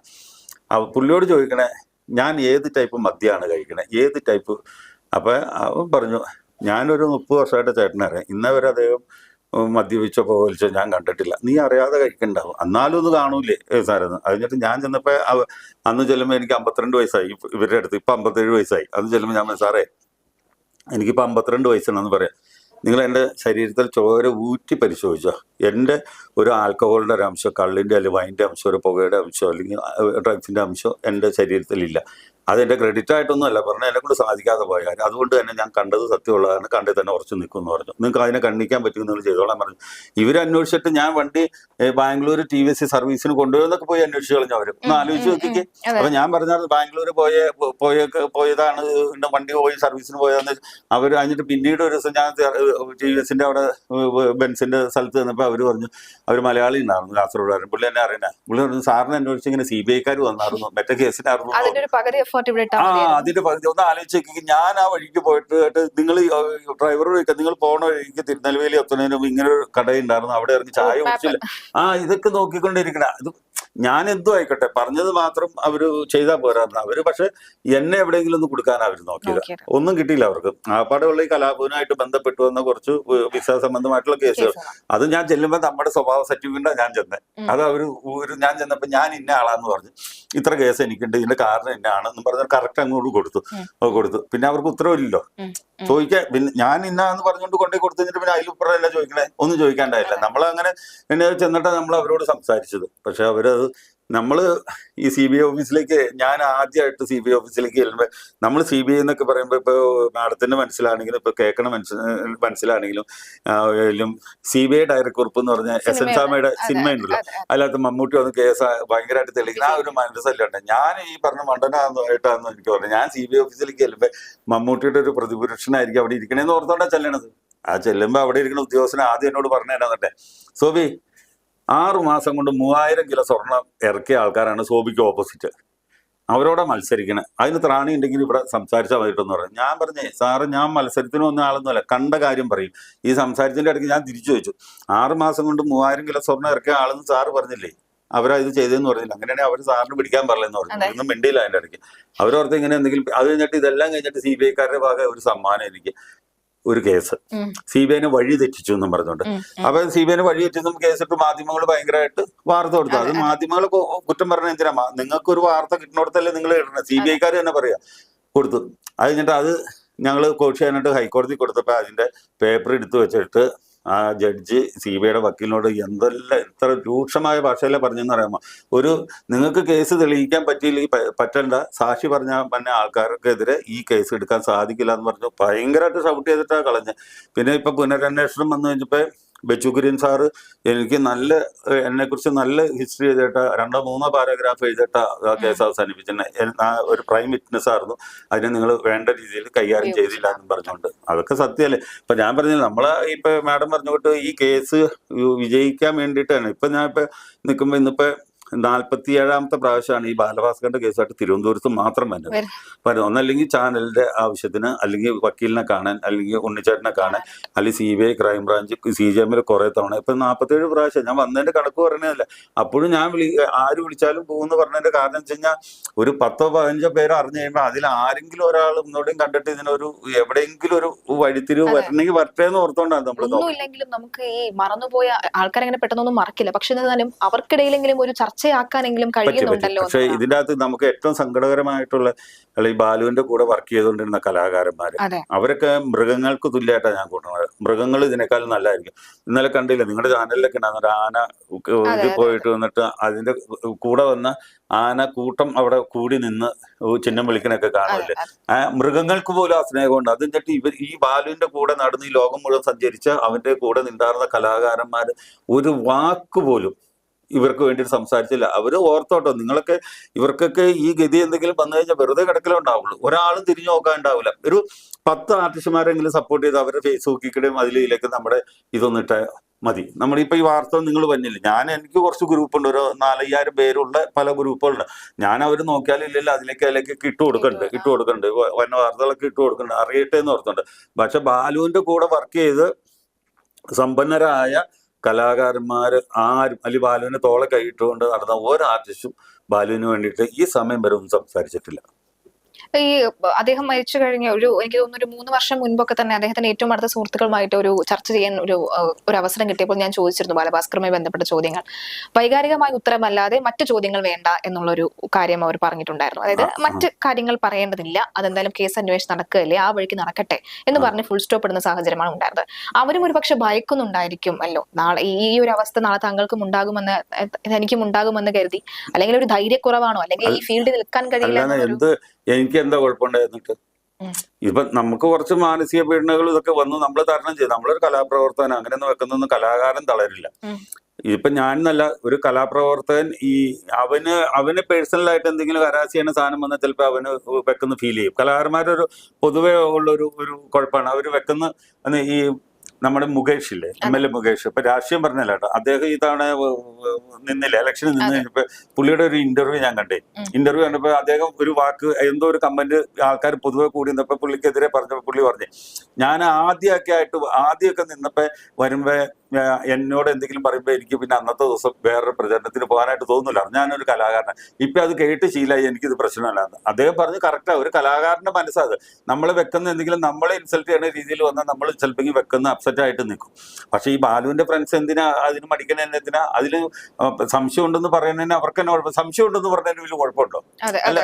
Speaker 2: പുള്ളിയോട് ചോദിക്കണേ, ഞാൻ ഏത് ടൈപ്പ് മദ്യമാണ് കഴിക്കണേ, ഏത് ടൈപ്പ്? അപ്പൊ അവൻ പറഞ്ഞു, ഞാനൊരു 30 വർഷമായിട്ട് ചേട്ടനറിയാം, ഇന്നവരെ അദ്ദേഹം മദ്യപിച്ചോ പോലിച്ചോ ഞാൻ കണ്ടിട്ടില്ല. നീ അറിയാതെ കഴിക്കണ്ടാവും, എന്നാലും ഒന്ന് കാണൂലേ സാറെന്ന്. അതിനിട്ട് ഞാൻ ചെന്നപ്പോ അന്ന് ചെല്ലുമ്പോൾ എനിക്ക് 52 വയസ്സായി. ഇവരുടെ അടുത്ത് ഇപ്പൊ 57 വയസ്സായി. അന്ന് ചെല്ലുമ്പോൾ ഞാൻ സാറേ എനിക്കിപ്പോൾ 52 വയസ്സാണെന്ന് പറയാം. നിങ്ങൾ എൻ്റെ ശരീരത്തിൽ ചോര ഊറ്റി പരിശോധിച്ചോ, എൻ്റെ ഒരു ആൽക്കഹോളിൻ്റെ ഒരു അംശം, കള്ളിൻ്റെ അല്ലെങ്കിൽ വൈൻ്റെ അംശം, ഒരു പുകയുടെ അംശം അല്ലെങ്കിൽ ഡ്രഗ്സിൻ്റെ അംശം എൻ്റെ ശരീരത്തിലില്ല. അതെൻ്റെ ക്രെഡിറ്റ് ആയിട്ടൊന്നും അല്ല പറഞ്ഞാൽ, എന്നെ കൊണ്ട് സാധിക്കാതെ പോയ കാര്യം. അതുകൊണ്ട് തന്നെ ഞാൻ കണ്ടത് സത്യമുള്ളതാണ്, കണ്ടിൽ തന്നെ ഉറച്ചു നിൽക്കുമെന്ന് പറഞ്ഞു. നിങ്ങൾക്ക് അതിനെ കണ്ണിക്കാൻ പറ്റുമെന്ന് നിങ്ങൾ ചെയ്തോളാൻ പറഞ്ഞു. ഇവരന്വേഷിച്ചിട്ട് ഞാൻ വണ്ടി ബാംഗ്ലൂർ TVS സർവീസിന് കൊണ്ടുപോയെന്നൊക്കെ പോയി അന്വേഷിച്ച് കളഞ്ഞവർ. ഒന്ന് ആലോചിച്ച് നോക്കിക്കേ. അപ്പൊ ഞാൻ പറഞ്ഞത് ബാംഗ്ലൂർ പോയതാണ്, വണ്ടി പോയി സർവീസിന് പോയതെന്ന് അവർ. കഴിഞ്ഞിട്ട് പിന്നീട് ഒരു ദിവസം ഞാൻ TVSന്റെ അവിടെ ബെൻസിന്റെ സ്ഥലത്ത് നിന്നപ്പോൾ അവർ പറഞ്ഞു, അവർ മലയാളി ഉണ്ടായിരുന്നു, കാസർഗോഡുകാരൻ. പുള്ളി എന്നെ അറിയണേ. പുള്ളി പറഞ്ഞു, സാറിനെ അന്വേഷിച്ച് ഇങ്ങനെ CBIക്കാർ വന്നായിരുന്നു, മറ്റേ കേസിനായിരുന്നു. അതിന്റെ പകുതി ഒന്ന് ആലോചിച്ച്. ഞാൻ ആ വഴിക്ക് പോയിട്ട് നിങ്ങൾ ഡ്രൈവർ ചോദിക്കാം, നിങ്ങൾ പോണ വഴിക്ക് തിരുനെൽവേലി എത്തുന്നതിന് മുമ്പ് ഇങ്ങനെ ഒരു കടയുണ്ടായിരുന്നു, അവിടെ ഇറങ്ങി ചായ കുടിച്ചില്ല. ഇതൊക്കെ നോക്കിക്കൊണ്ടിരിക്കണ. ഇത് ഞാൻ എന്തോ ആയിക്കോട്ടെ, പറഞ്ഞത് മാത്രം അവര് ചെയ്താൽ പോരായിരുന്നു. അവര് പക്ഷെ എന്നെ എവിടെയെങ്കിലും ഒന്ന് കൊടുക്കാൻ അവർ നോക്കിയത്, ഒന്നും കിട്ടിയില്ല അവർക്ക്. ആപ്പാടുള്ള ഈ കലാഭവനുമായിട്ട് ബന്ധപ്പെട്ടു വന്ന കുറച്ച് വിസ സംബന്ധമായിട്ടുള്ള കേസുകൾ, അത് ഞാൻ ചെല്ലുമ്പോൾ നമ്മുടെ സ്വഭാവ സർട്ടിഫിക്കറ്റാണ് ഞാൻ ചെന്നത്. അത് ഞാൻ ചെന്നപ്പോൾ ഞാൻ ഇന്ന ആളാന്ന് പറഞ്ഞു, ഇത്ര കേസ് എനിക്കുണ്ട്, ഇതിന്റെ കാരണം എന്നാണെന്ന് പറഞ്ഞാൽ കറക്റ്റ് അങ്ങോട്ട് കൊടുത്തു. പിന്നെ അവർക്ക് ഉത്തരവില്ലല്ലോ ചോദിക്കാൻ. പിന്നെ ഞാൻ ഇന്നാന്ന് പറഞ്ഞുകൊണ്ട് കൊണ്ടേ കൊടുത്തു കഴിഞ്ഞിട്ട് പിന്നെ അതിലുപ്പുറം എന്നെ ചോദിക്കണേ, ഒന്നും ചോദിക്കാണ്ടായില്ല. നമ്മളങ്ങനെ പിന്നെ ചെന്നിട്ടാണ് നമ്മൾ അവരോട് സംസാരിച്ചത്. പക്ഷെ അവരത് നമ്മള് ഈ CBI ഓഫീസിലേക്ക്, ഞാൻ ആദ്യമായിട്ട് CBI ഓഫീസിലേക്ക് ചെല്ലുമ്പോൾ, നമ്മൾ CBI എന്നൊക്കെ പറയുമ്പോൾ ഇപ്പൊ മാഡത്തിന്റെ മനസ്സിലാണെങ്കിലും ഇപ്പൊ കേൾക്കണ മനസ്സിലാണെങ്കിലും CBI ഡയറക്ടർ കുറിപ്പ് എന്ന് പറഞ്ഞ SN സ്വാമിയുടെ സിനിമ ഉണ്ടല്ലോ, അതിനകത്ത് മമ്മൂട്ടി വന്ന് കേസ് ഭയങ്കരമായിട്ട് തെളിയിക്കുന്ന ആ ഒരു മനസ്സല്ലുണ്ട്. ഞാൻ ഈ പറഞ്ഞ മണ്ടനായിട്ടാന്ന് എനിക്ക് പറഞ്ഞു. ഞാൻ CBI ഓഫീസിലേക്ക് ചെല്ലുമ്പോൾ മമ്മൂട്ടിയുടെ ഒരു പ്രതിപുരുഷനായിരിക്കും അവിടെ ഇരിക്കണേന്ന് ഓർത്തോണ്ടാ ചെല്ലണത്. ആ ചെല്ലുമ്പോൾ അവിടെ ഇരിക്കുന്ന ഉദ്യോഗസ്ഥനെ ആദ്യം എന്നോട് പറഞ്ഞു തരാന്നിട്ടെ, സോബി 6 മാസം കൊണ്ട് 3000 കിലോ സ്വർണം ഇറക്കിയ ആൾക്കാരാണ് സോബിക്ക് ഓപ്പോസിറ്റ്. അവരോടെ മത്സരിക്കണേ, അതിന് ത്രാണി ഉണ്ടെങ്കിൽ ഇവിടെ സംസാരിച്ചാൽ മതിട്ടെന്ന് പറഞ്ഞു. ഞാൻ പറഞ്ഞേ സാറ്, ഞാൻ മത്സരത്തിന് വന്ന ആളൊന്നുമല്ല, കണ്ട കാര്യം പറയും. ഈ സംസാരിച്ചതിന്റെ ഇടയ്ക്ക് ഞാൻ തിരിച്ചു ചോദിച്ചു, 6 മാസം കൊണ്ട് 3000 കിലോ സ്വർണം ഇറക്കിയ ആളെന്ന് സാറ് പറഞ്ഞില്ലേ, അവരാ ഇത് ചെയ്തതെന്ന് പറഞ്ഞില്ല. അങ്ങനെയാണെങ്കിൽ അവർ സാറിന് പിടിക്കാൻ പറഞ്ഞെന്ന് പറഞ്ഞു. ഒന്നും മിണ്ടിയില്ല അതിന്റെ ഇടയ്ക്ക്. അവരോർത്ത് ഇങ്ങനെ എന്തെങ്കിലും. അത് കഴിഞ്ഞിട്ട് ഇതെല്ലാം കഴിഞ്ഞിട്ട് CBIക്കാരുടെ ഭാഗം ഒരു സമ്മാനം എനിക്ക്, ഒരു കേസ് CBIനെ വഴി തെറ്റിച്ചു എന്നും പറഞ്ഞുകൊണ്ട്. അപ്പൊ CBIനെ വഴി തെറ്റിച്ചും കേസിട്ട് മാധ്യമങ്ങൾ ഭയങ്കരമായിട്ട് വാർത്ത കൊടുത്തു. അത് മാധ്യമങ്ങൾ കുറ്റം പറഞ്ഞ എന്തിനാ, നിങ്ങൾക്ക് ഒരു വാർത്ത കിട്ടുന്നിടത്തല്ലേ നിങ്ങൾ ഇടണം. CBIക്കാർ തന്നെ പറയാ കൊടുത്തു. അത് കഴിഞ്ഞിട്ട് അത് ഞങ്ങൾ കോച്ച് ചെയ്യാനായിട്ട് ഹൈക്കോടതി കൊടുത്തപ്പോൾ അതിന്റെ പേപ്പർ എടുത്തു വെച്ചിട്ട് ആ ജഡ്ജി CBIയുടെ വക്കീലിനോട് എത്ര രൂക്ഷമായ ഭാഷയിലെ പറഞ്ഞെന്ന് അറിയാമോ, നിങ്ങൾക്ക് കേസ് തെളിയിക്കാൻ പറ്റേണ്ട സാക്ഷി പറഞ്ഞ ആൾക്കാർക്കെതിരെ ഈ കേസ് എടുക്കാൻ സാധിക്കില്ല എന്ന് പറഞ്ഞു ഭയങ്കരമായിട്ട് ഷൗട്ട് ചെയ്തിട്ടാ കളഞ്ഞ്. പിന്നെ ഇപ്പൊ പുനരന്വേഷണം വന്നു കഴിഞ്ഞപ്പോ ബച്ചു കുര്യൻ സാറ് എന്നെക്കുറിച്ച് നല്ല ഹിസ്റ്ററി എഴുതിയിട്ട 2-3 പാരഗ്രാഫ് എഴുതിയിട്ട ആ കേസ് അവസാനിപ്പിച്ചെന്നെ. ഒരു പ്രൈം വിറ്റ്നസ് ആയിരുന്നു, അതിനെ നിങ്ങൾ വേണ്ട രീതിയിൽ കൈകാര്യം ചെയ്തില്ല എന്ന് പറഞ്ഞുകൊണ്ട്. അതൊക്കെ സത്യമല്ലേ. ഇപ്പൊ ഞാൻ പറഞ്ഞില്ല, നമ്മളെ ഇപ്പൊ മാഡം പറഞ്ഞുകൊണ്ട് ഈ കേസ് വിജയിക്കാൻ വേണ്ടിയിട്ടാണ് ഇപ്പൊ ഞാൻ നിൽക്കുമ്പോ ഇന്നിപ്പോ 47ാമത്തെ പ്രാവശ്യമാണ് ഈ ബാലഭാസ്കറിന്റെ കേസായിട്ട് തിരുവനന്തപുരത്ത് മാത്രം വരുന്നത്. ഒന്നല്ലെങ്കിൽ ചാനലിന്റെ ആവശ്യത്തിന്, അല്ലെങ്കിൽ വക്കീലിനെ കാണാൻ, അല്ലെങ്കിൽ ഉണ്ണിച്ചേട്ടനെ കാണാൻ, അല്ലെങ്കിൽ CBI, ക്രൈംബ്രാഞ്ച്, CJMൽ കുറെ തവണ. ഇപ്പൊ 47 പ്രാവശ്യം ഞാൻ വന്നതിന്റെ കണക്ക് പറയണതല്ല. അപ്പോഴും ഞാൻ ആര് വിളിച്ചാലും പോകുമെന്ന് പറഞ്ഞതിന്റെ കാരണം വെച്ച് കഴിഞ്ഞാൽ, ഒരു 10-15 പേര് അറിഞ്ഞു കഴിയുമ്പോൾ അതിൽ ആരെങ്കിലും ഒരാൾ ഒന്നുകൂടെയും കണ്ടിട്ട് ഇതിനൊരു എവിടെയെങ്കിലും ഒരു വഴിത്തിരിവ് വരണമെങ്കിൽ വരട്ടെ എന്ന് ഓർത്തോണ്ടാണ് നമ്മൾ.
Speaker 1: ഒന്നുമില്ലെങ്കിലും നമുക്ക് ഈ മറന്നുപോയ ആൾക്കാരങ്ങനെ പെട്ടെന്നൊന്നും മറക്കില്ല. പക്ഷെ എന്നാലും അവർക്കിടയിലെങ്കിലും ഒരു ചർച്ചയാക്കാനെങ്കിലും കഴിയുന്നുണ്ടല്ലോ.
Speaker 2: പക്ഷെ ഇതിന്റെ അകത്ത് നമുക്ക് ഏറ്റവും സങ്കടകരമായിട്ടുള്ള, ഈ ബാലുവിന്റെ കൂടെ വർക്ക് ചെയ്തുകൊണ്ടിരുന്ന കലാകാരന്മാര്, അവരൊക്കെ മൃഗങ്ങൾക്ക് തുല്യമായിട്ടാണ് ഞാൻ കൂട്ടുന്നത്. മൃഗങ്ങൾ ഇതിനേക്കാളും നല്ലതായിരിക്കും. ഇന്നലെ കണ്ടില്ല നിങ്ങളുടെ ചാനലിലൊക്കെ ഉണ്ടാകുന്ന ആന ഇത് പോയിട്ട് വന്നിട്ട് അതിന്റെ കൂടെ വന്ന ആന കൂട്ടം അവിടെ കൂടി നിന്ന് ചിഹ്നം വിളിക്കണൊക്കെ കാണുമല്ലേ. മൃഗങ്ങൾക്ക് പോലും ആ സ്നേഹമുണ്ട്. അത് എന്നിട്ട് ഈ ബാലുവിന്റെ കൂടെ നടന്ന് ഈ ലോകം മുഴുവൻ സഞ്ചരിച്ച അവന്റെ കൂടെ നിണ്ടാർന്ന കലാകാരന്മാര് ഒരു വാക്ക് പോലും ഇവർക്ക് വേണ്ടിയിട്ട് സംസാരിച്ചില്ല. അവര് ഓർത്തോട്ടോ, ഇവർക്കൊക്കെ ഈ ഗതി എന്തെങ്കിലും വന്നു കഴിഞ്ഞാൽ വെറുതെ കിടക്കലേ ഉണ്ടാവുള്ളൂ, ഒരാളും തിരിഞ്ഞു നോക്കാൻ ഉണ്ടാവില്ല. ഒരു 10 ആർട്ടിസ്റ്റുമാരെങ്കിലും സപ്പോർട്ട് ചെയ്ത് അവരുടെ ഫേസ്ബുക്കിലും അതിലേക്ക് നമ്മുടെ ഇതൊന്നിട്ട് മതി. നമ്മളിപ്പോ ഈ വാർത്ത നിങ്ങൾ പറഞ്ഞില്ല, എനിക്ക് കുറച്ച് ഗ്രൂപ്പുണ്ട്, ഒരു 4-5 പേരുള്ള പല ഗ്രൂപ്പുകളുണ്ട്. ഞാൻ അവർ നോക്കിയാലില്ലല്ലോ അതിലേക്ക് ഇട്ട് കൊടുക്കണ്ട് വന്ന വാർത്തകളൊക്കെ ഇട്ട് കൊടുക്കുന്നുണ്ട്, അറിയട്ടെ എന്ന് ഓർത്തുണ്ട്. പക്ഷെ ബാലുവിന്റെ കൂടെ വർക്ക് ചെയ്ത് സമ്പന്നരായ കലാകാരന്മാര് ആരും, അല്ലെങ്കിൽ ബാലുവിന് തോളെ കൈയിട്ടുകൊണ്ട് നടന്ന ഒരു ആർട്ടിസ്റ്റും ബാലുവിന് വേണ്ടിയിട്ട് ഈ സമയം വരെ ഒന്നും സംസാരിച്ചിട്ടില്ല.
Speaker 1: ഈ അദ്ദേഹം മരിച്ചു കഴിഞ്ഞ എനിക്ക് തോന്നുന്നു ഒരു 3 വർഷം മുൻപൊക്കെ തന്നെ അദ്ദേഹത്തിന് ഏറ്റവും അടുത്ത സുഹൃത്തുക്കളുമായിട്ട് ഒരു ചർച്ച ചെയ്യാൻ ഒരു അവസരം കിട്ടിയപ്പോൾ ഞാൻ ചോദിച്ചിരുന്നു ബാലഭാസ്കറുമായി ബന്ധപ്പെട്ട ചോദ്യങ്ങൾ. വൈകാരികമായ ഉത്തരമല്ലാതെ മറ്റു ചോദ്യങ്ങൾ വേണ്ട എന്നുള്ളൊരു കാര്യം അവർ പറഞ്ഞിട്ടുണ്ടായിരുന്നു. അതായത് മറ്റ് കാര്യങ്ങൾ പറയേണ്ടതില്ല, അതെന്തായാലും കേസ് അന്വേഷണം നടക്കുകയല്ലേ, ആ വഴിക്ക് നടക്കട്ടെ എന്ന് പറഞ്ഞ് ഫുൾ സ്റ്റോപ്പ് ഇടുന്ന സാഹചര്യമാണ് ഉണ്ടായിരുന്നത്. അവരും ഒരുപക്ഷെ ഭയക്കുന്നുണ്ടായിരിക്കും അല്ലോ, നാളെ ഈ ഒരു അവസ്ഥ നാളെ താങ്കൾക്കും ഉണ്ടാകുമെന്ന്, എനിക്കും ഉണ്ടാകുമെന്ന് കരുതി, അല്ലെങ്കിൽ ഒരു ധൈര്യക്കുറവാണോ, അല്ലെങ്കിൽ ഈ ഫീൽഡിൽ നിൽക്കാൻ കഴിയില്ല.
Speaker 2: എനിക്ക് എന്താ കുഴപ്പമുണ്ടായിരുന്നിട്ട്? ഇപ്പൊ നമുക്ക് കുറച്ച് മാനസിക പീഡനകൾ ഇതൊക്കെ വന്നു, നമ്മൾ തരണം ചെയ്തു. നമ്മളൊരു കലാപ്രവർത്തകൻ, അങ്ങനെയൊന്നും വെക്കുന്നൊന്നും കലാകാരൻ തളരില്ല. ഇപ്പൊ ഞാൻ ഒരു കലാപ്രവർത്തകൻ അവന് പേഴ്സണലായിട്ട് എന്തെങ്കിലും ഹരാസ് ചെയ്യുന്ന സാധനം വന്നാൽ ചിലപ്പോൾ അവന് വെക്കുന്ന ഫീൽ ചെയ്യും. കലാകാരന്മാരൊരു പൊതുവെ ഉള്ള ഒരു കുഴപ്പമാണ് അവർ വെക്കുന്ന. ഈ നമ്മുടെ മുകേഷ് ഇല്ലേ, MLA മുകേഷ്, ഇപ്പൊ രാഷ്ട്രീയം പറഞ്ഞല്ല കേട്ടോ, അദ്ദേഹം ഈ തവണ നിന്നില്ല, ഇലക്ഷന് നിന്ന് കഴിഞ്ഞപ്പോ പുള്ളിയുടെ ഒരു ഇന്റർവ്യൂ ഞാൻ ഇന്റർവ്യൂ കണ്ടപ്പോ അദ്ദേഹം ഒരു വാക്ക്, എന്തോ ഒരു കമന്റ് ആൾക്കാർ പൊതുവെ കൂടി നിന്നപ്പോ പുള്ളിക്കെതിരെ പറഞ്ഞപ്പോ പുള്ളി പറഞ്ഞു, ഞാൻ ആദ്യമൊക്കെ നിന്നപ്പോ വരുമ്പോ എന്നോട് എന്തെങ്കിലും പറയുമ്പോൾ എനിക്ക് പിന്നെ അന്നത്തെ ദിവസം വേറൊരു പ്രചരണത്തിന് പോകാനായിട്ട് തോന്നില്ല. ഞാനൊരു കലാകാരനാണ്. ഇപ്പൊ അത് കേട്ട് ശീലമായി, എനിക്കിത് പ്രശ്നമല്ല. അദ്ദേഹം പറഞ്ഞ് കറക്റ്റാ, ഒരു കലാകാരന്റെ മനസ്സത്. നമ്മൾ വെക്കുന്ന എന്തെങ്കിലും നമ്മളെ ഇൻസൾട്ട് ചെയ്യുന്ന രീതിയിൽ വന്നാൽ നമ്മൾ ചിലപ്പോൾ വെക്കുന്ന അപ്സെറ്റ് ആയിട്ട് നിൽക്കും. പക്ഷെ ഈ ബാലുവിന്റെ ഫ്രണ്ട്സ് എന്തിനാ അതിന് മടിക്കുന്ന, എന്തിനാ അതിൽ സംശയം ഉണ്ടെന്ന് പറയുന്നതിന് അവർക്ക് തന്നെ കുഴപ്പം. സംശയം ഉണ്ടെന്ന് പറഞ്ഞതിന് വലിയ കുഴപ്പമുണ്ടോ? അല്ല,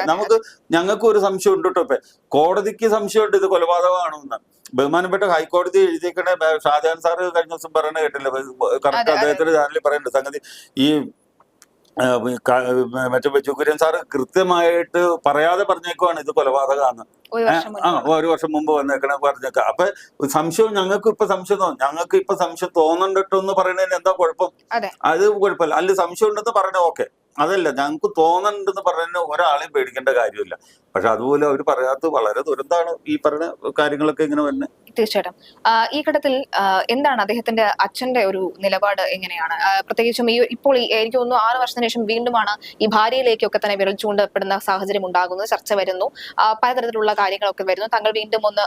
Speaker 2: ഞങ്ങൾക്ക് ഒരു സംശയം ഉണ്ട് കേട്ടോ. ഇപ്പൊ കോടതിക്ക് സംശയമുണ്ട് ഇത് കൊലപാതകമാണെന്ന്. ബഹുമാനപ്പെട്ട ഹൈക്കോടതി എഴുതിയേക്കണ ഷാജഹാൻ സാറ് കഴിഞ്ഞ ദിവസം പറയണ കേട്ടില്ല, കറക്റ്റ് അദ്ദേഹത്തിന്റെ ചാനലിൽ പറയുന്നുണ്ട് സംഗതി. ഈ മറ്റേ ബച്ചുകുര്യൻ സാറ് കൃത്യമായിട്ട് പറയാതെ പറഞ്ഞേക്കുവാണ് ഇത് കൊലപാതകമാണ്. ഒരു വർഷം മുമ്പ് വന്നേക്കണ പറഞ്ഞേക്ക. അപ്പൊ സംശയം ഞങ്ങൾക്ക് ഇപ്പൊ സംശയം തോന്നണ്ടോ എന്ന് പറയുന്നതിന് എന്താ കുഴപ്പം? അത് കുഴപ്പമില്ല. അല്ല, സംശയം ഉണ്ടെന്ന് പറഞ്ഞ ഓക്കെ. അതല്ല, ഞങ്ങൾക്ക് തോന്നണ്ടെന്ന് പറഞ്ഞതിന് ഒരാളെയും പേടിക്കേണ്ട കാര്യമില്ല. പക്ഷെ അതുപോലെ അവർ പറയാത്തത് വളരെ ദുരന്തമാണ്. ഈ പറഞ്ഞ കാര്യങ്ങളൊക്കെ ഇങ്ങനെ തന്നെ.
Speaker 1: തീർച്ചയായിട്ടും ഈ ഘട്ടത്തിൽ എന്താണ് അദ്ദേഹത്തിന്റെ അച്ഛന്റെ ഒരു നിലപാട് എങ്ങനെയാണ്? പ്രത്യേകിച്ചും ഇപ്പോൾ എനിക്ക് തോന്നുന്നു 6 വർഷത്തിന് ശേഷം വീണ്ടുമാണ് ഈ ഭാര്യയിലേക്കൊക്കെ തന്നെ വിരൽ ചൂണ്ടപ്പെടുന്ന സാഹചര്യം ഉണ്ടാകുന്നത്, ചർച്ച വരുന്നു, പലതരത്തിലുള്ള കാര്യങ്ങളൊക്കെ വരുന്നു. താങ്കൾ വീണ്ടും ഒന്ന്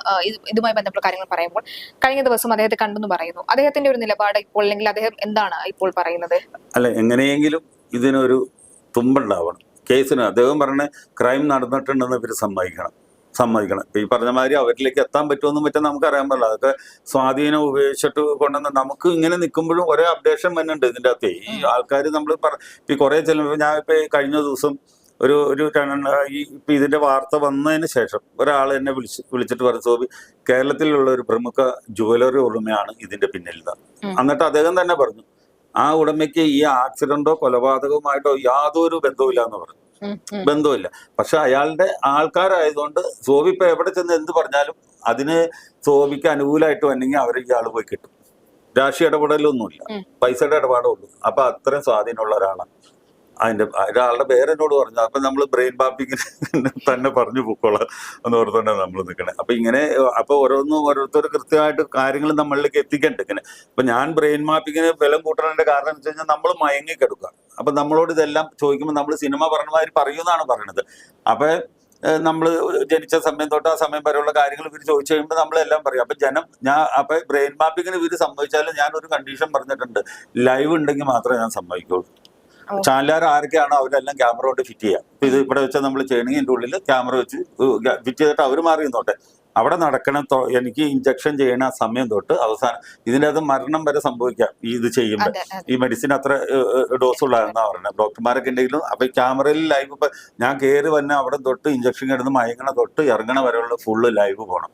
Speaker 1: ഇതുമായി ബന്ധപ്പെട്ട കാര്യങ്ങൾ പറയുമ്പോൾ കഴിഞ്ഞ ദിവസം അദ്ദേഹത്തെ കണ്ടെന്ന് പറയുന്നു. അദ്ദേഹത്തിന്റെ ഒരു നിലപാട് ഇപ്പോൾ, അല്ലെങ്കിൽ അദ്ദേഹം എന്താണ് ഇപ്പോൾ പറയുന്നത്?
Speaker 2: അല്ല, എങ്ങനെയെങ്കിലും ഇതിനൊരു തുമ്പുണ്ടാവണം കേസിന്. അദ്ദേഹം പറഞ്ഞ ക്രൈം നടന്നിട്ടുണ്ടെന്ന് ഇവർ സമ്മതിക്കണം. ഇപ്പൊ ഈ പറഞ്ഞ മാതിരി അവരിലേക്ക് എത്താൻ പറ്റുമെന്നും പറ്റാൻ നമുക്ക് അറിയാൻ പാടില്ല. അതൊക്കെ സ്വാധീനം ഉപയോഗിച്ചിട്ട് കൊണ്ടുവന്ന് നമുക്ക് ഇങ്ങനെ നിൽക്കുമ്പോഴും ഒരേ അപ്ഡേഷൻ വരുന്നുണ്ട് ഇതിൻ്റെ അകത്ത്. ഈ ആൾക്കാർ നമ്മൾ ഈ കുറെ ചിലപ്പോൾ ഞാൻ ഇപ്പൊ കഴിഞ്ഞ ദിവസം ഇപ്പൊ ഇതിന്റെ വാർത്ത വന്നതിന് ശേഷം ഒരാൾ എന്നെ വിളിച്ചിട്ട് പറഞ്ഞു, സോബി, കേരളത്തിലുള്ള ഒരു പ്രമുഖ ജുവലറി ഉടമയാണ് ഇതിന്റെ പിന്നിൽ. എന്നിട്ട് അദ്ദേഹം തന്നെ പറഞ്ഞു, ആ ഉടമയ്ക്ക് ഈ ആക്സിഡന്റോ കൊലപാതകവുമായിട്ടോ യാതൊരു ബന്ധവുമില്ല എന്ന് പറഞ്ഞു. ബന്ധമില്ല. പക്ഷെ അയാളുടെ ആൾക്കാരായതുകൊണ്ട് സോബി ഇപ്പൊ എവിടെ ചെന്ന് എന്ത് പറഞ്ഞാലും അതിന് സോബിക്ക് അനുകൂലമായിട്ട് വന്നെങ്കിൽ അവരെ ഇയാൾ പോയി കിട്ടും. രാഷ്ട്രീയ ഇടപെടലൊന്നുമില്ല, പൈസയുടെ ഇടപാടേ ഉള്ളൂ. അപ്പൊ അത്രയും സ്വാധീനമുള്ള ഒരാളാണ്. ഒരാളുടെ പേരെന്നോട് പറഞ്ഞു. അപ്പൊ നമ്മൾ ബ്രെയിൻ മാപ്പിങ്ങിന് തന്നെ പറഞ്ഞു പൊക്കോളാം എന്ന് ഓർത്തോണ്ടാ നമ്മൾ നിൽക്കണേ. അപ്പൊ ഇങ്ങനെ ഓരോരുത്തർ കൃത്യമായിട്ട് കാര്യങ്ങൾ നമ്മളിലേക്ക് എത്തിക്കണ്ട. ഇങ്ങനെ ഇപ്പൊ ഞാൻ ബ്രെയിൻ മാപ്പിങ്ങിന് ബലം കൂട്ടണതിന്റെ കാരണം എന്ന് വെച്ച് കഴിഞ്ഞാൽ നമ്മൾ മയങ്ങിക്കെടുക്കുക. അപ്പൊ നമ്മളോട് ഇതെല്ലാം ചോദിക്കുമ്പോൾ നമ്മൾ സിനിമ പറഞ്ഞമാതിരി പറയുമെന്നാണ് പറയണത്. അപ്പൊ നമ്മൾ ജനിച്ച സമയം തൊട്ട് ആ സമയം വരെയുള്ള കാര്യങ്ങൾ ഇവർ ചോദിച്ചു കഴിയുമ്പോൾ നമ്മളെല്ലാം പറയും. അപ്പൊ അപ്പൊ ബ്രെയിൻ മാപ്പിങ്ങിന് ഇവർ സമ്മതിച്ചാലും ഞാൻ ഒരു കണ്ടീഷൻ പറഞ്ഞിട്ടുണ്ട്, ലൈവ് ഉണ്ടെങ്കിൽ മാത്രമേ ഞാൻ സമ്മതിക്കുള്ളൂ. ചാനലുകാർ ആരൊക്കെയാണോ അവരെല്ലാം ക്യാമറ കൊണ്ട് ഫിറ്റ് ചെയ്യാം. ഇപ്പൊ ഇത് ഇവിടെ വെച്ചാൽ നമ്മൾ ചെയ്യണമെങ്കിൽ ഇതിൻ്റെ ഉള്ളിൽ ക്യാമറ വെച്ച് ഫിറ്റ് ചെയ്തിട്ട് അവർ മാറി നിന്നോട്ടെ. അവിടെ നടക്കണം. എനിക്ക് ഇഞ്ചക്ഷൻ ചെയ്യണ സമയം തൊട്ട് അവസാനം ഇതിൻ്റെ അത് മരണം വരെ സംഭവിക്കാം ഇത് ചെയ്യുമ്പോൾ. ഈ മെഡിസിൻ അത്ര ഡോസ് ഉള്ളതെന്നാ പറയുന്നത് ഡോക്ടർമാരൊക്കെ ഉണ്ടെങ്കിലും. അപ്പൊ ക്യാമറയിൽ ലൈവ് ഇപ്പൊ ഞാൻ കയറി വന്ന അവിടെ തൊട്ട് ഇഞ്ചക്ഷൻ കിടന്ന് മയങ്ങണ തൊട്ട് ഇറങ്ങണ വരെയുള്ള ഫുള്ള് ലൈവ് പോകണം.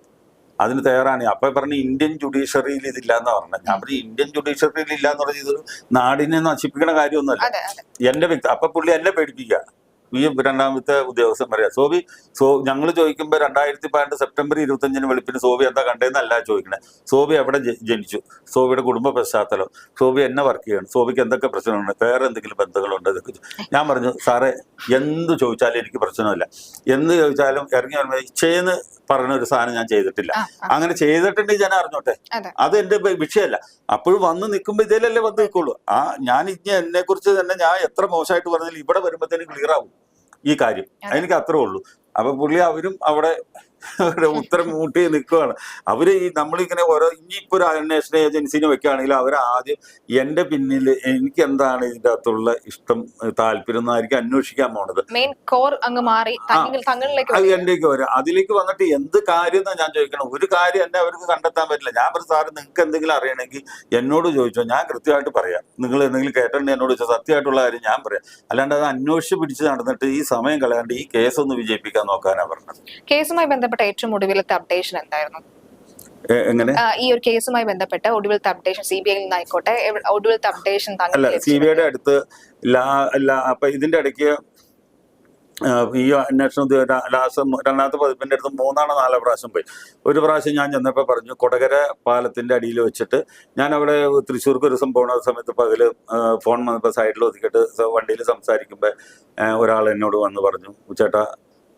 Speaker 2: അതിന് തയ്യാറാണ്. അപ്പൊ പറഞ്ഞ ഇന്ത്യൻ ജുഡീഷ്യറിയിൽ ഇതില്ല എന്ന് പറഞ്ഞത്. ഞാൻ പറഞ്ഞ ഇന്ത്യൻ ജുഡീഷ്യറിയിൽ ഇല്ല എന്ന് പറഞ്ഞത് ഇതൊരു നാടിനെ നശിപ്പിക്കുന്ന കാര്യമൊന്നുമല്ല. എന്റെ അപ്പൊ പുള്ളി എന്നെ പേടിപ്പിക്കുക. ഈ രണ്ടാമത്തെ ഉദ്യോഗസ്ഥൻ പറയാ, ഞങ്ങൾ ചോദിക്കുമ്പോൾ 2012 സെപ്റ്റംബർ 25 വെളുപ്പിന് സോബി എന്താ കണ്ടതെന്നല്ല ചോദിക്കണേ. സോബി എവിടെ ജനിച്ചു, സോബിയുടെ കുടുംബ പശ്ചാത്തലം, സോബി എന്നെ വർക്ക് ചെയ്യണം, സോബിക്ക് എന്തൊക്കെ പ്രശ്നമുണ്ട്, വേറെ എന്തെങ്കിലും ബന്ധങ്ങളുണ്ട്, ഇതൊക്കെ. ഞാൻ പറഞ്ഞു, സാറേ എന്ത് ചോദിച്ചാലും എനിക്ക് പ്രശ്നമില്ല. എന്ത് ചോദിച്ചാലും ഇറങ്ങി വരുമ്പോൾ ഇച്ഛയെന്ന് പറഞ്ഞ ഒരു സാധനം ഞാൻ ചെയ്തിട്ടില്ല. അങ്ങനെ ചെയ്തിട്ടുണ്ടെങ്കിൽ ഞാൻ അറിഞ്ഞോട്ടെ, അത് എന്റെ വിഷയമല്ല. അപ്പോഴും വന്ന് നിൽക്കുമ്പോൾ ഇതിലല്ലേ വന്ന് നിൽക്കുള്ളൂ. ഞാൻ എന്നെ കുറിച്ച് തന്നെ ഞാൻ എത്ര മോശമായിട്ട് പറഞ്ഞാലും ഇവിടെ വരുമ്പോഴത്തേനും ക്ലിയർ ആവും ഈ കാര്യം. എനിക്ക് അത്രേ ഉള്ളൂ. അപ്പൊ പുള്ളി അവരും അവിടെ ഉത്തരം മൂട്ടി നിൽക്കുകയാണ്. അവര് നമ്മളിങ്ങനെ ഇനിയിപ്പോ ഒരു അന്വേഷണ ഏജൻസിനെ വെക്കുകയാണെങ്കിൽ അവരാദ്യം എന്റെ പിന്നിൽ എനിക്ക് എന്താണ് ഇതിന്റെ അകത്തുള്ള ഇഷ്ടം താല്പര്യം എന്നായിരിക്കും അന്വേഷിക്കാൻ പോണത്. അത് എന്റെയൊക്കെ വരും. അതിലേക്ക് വന്നിട്ട് എന്ത് കാര്യം എന്നാ ഞാൻ ചോദിക്കണം. ഒരു കാര്യം എന്നെ അവർക്ക് കണ്ടെത്താൻ പറ്റില്ല. ഞാൻ പറഞ്ഞു, സാറ് നിങ്ങൾക്ക് എന്തെങ്കിലും അറിയണമെങ്കിൽ എന്നോട് ചോദിച്ചോ, ഞാൻ കൃത്യമായിട്ട് പറയാം. നിങ്ങൾ എന്തെങ്കിലും കേട്ടിട്ടുണ്ടെങ്കിൽ എന്നോട് ചോദിച്ചോ, സത്യമായിട്ടുള്ള കാര്യം ഞാൻ പറയാം. അല്ലാണ്ട് അത് അന്വേഷിച്ച് പിടിച്ച് നടന്നിട്ട് ഈ സമയം കളയാണ്ട് ഈ കേസ് ഒന്ന് വിജയിപ്പിക്കാൻ നോക്കാനാ പറഞ്ഞത്.
Speaker 1: കേസുമായി ബന്ധപ്പെട്ട ഏറ്റവും ഒടുവിലത്തെ അപ്ഡേഷൻ എന്തായിരുന്നു?
Speaker 2: എങ്ങനെ
Speaker 1: ഈ ഒരു കേസുമായി ബന്ധപ്പെട്ട് ഒടുവിലത്തെ അപ്ഡേഷൻ CBI നിന്നായിക്കോട്ടെ, ഒടുവിലത്തെ അപ്ഡേഷൻ
Speaker 2: അല്ല, CBIയുടെ അടുത്ത് അപ്പൊ ഇതിന്റെ ഇടയ്ക്ക് ഈ അന്വേഷണത്തിൽ രണ്ടാമത്തെ പതിപ്പിന്റെ അടുത്ത് 3 4 പ്രാവശ്യം പോയി. ഒരു പ്രാവശ്യം ഞാൻ ചെന്നപ്പോൾ പറഞ്ഞു, കൊടകര പാലത്തിന്റെ അടിയിൽ വെച്ചിട്ട് ഞാൻ അവിടെ തൃശ്ശൂർക്ക് ഒരു ദിവസം പോണ സമയത്ത് പകല് ഫോൺ വന്നപ്പോൾ സൈഡിൽ ഒതുക്കിയിട്ട് വണ്ടിയിൽ സംസാരിക്കുമ്പോൾ ഒരാൾ എന്നോട് വന്ന് പറഞ്ഞു, ചേട്ടാ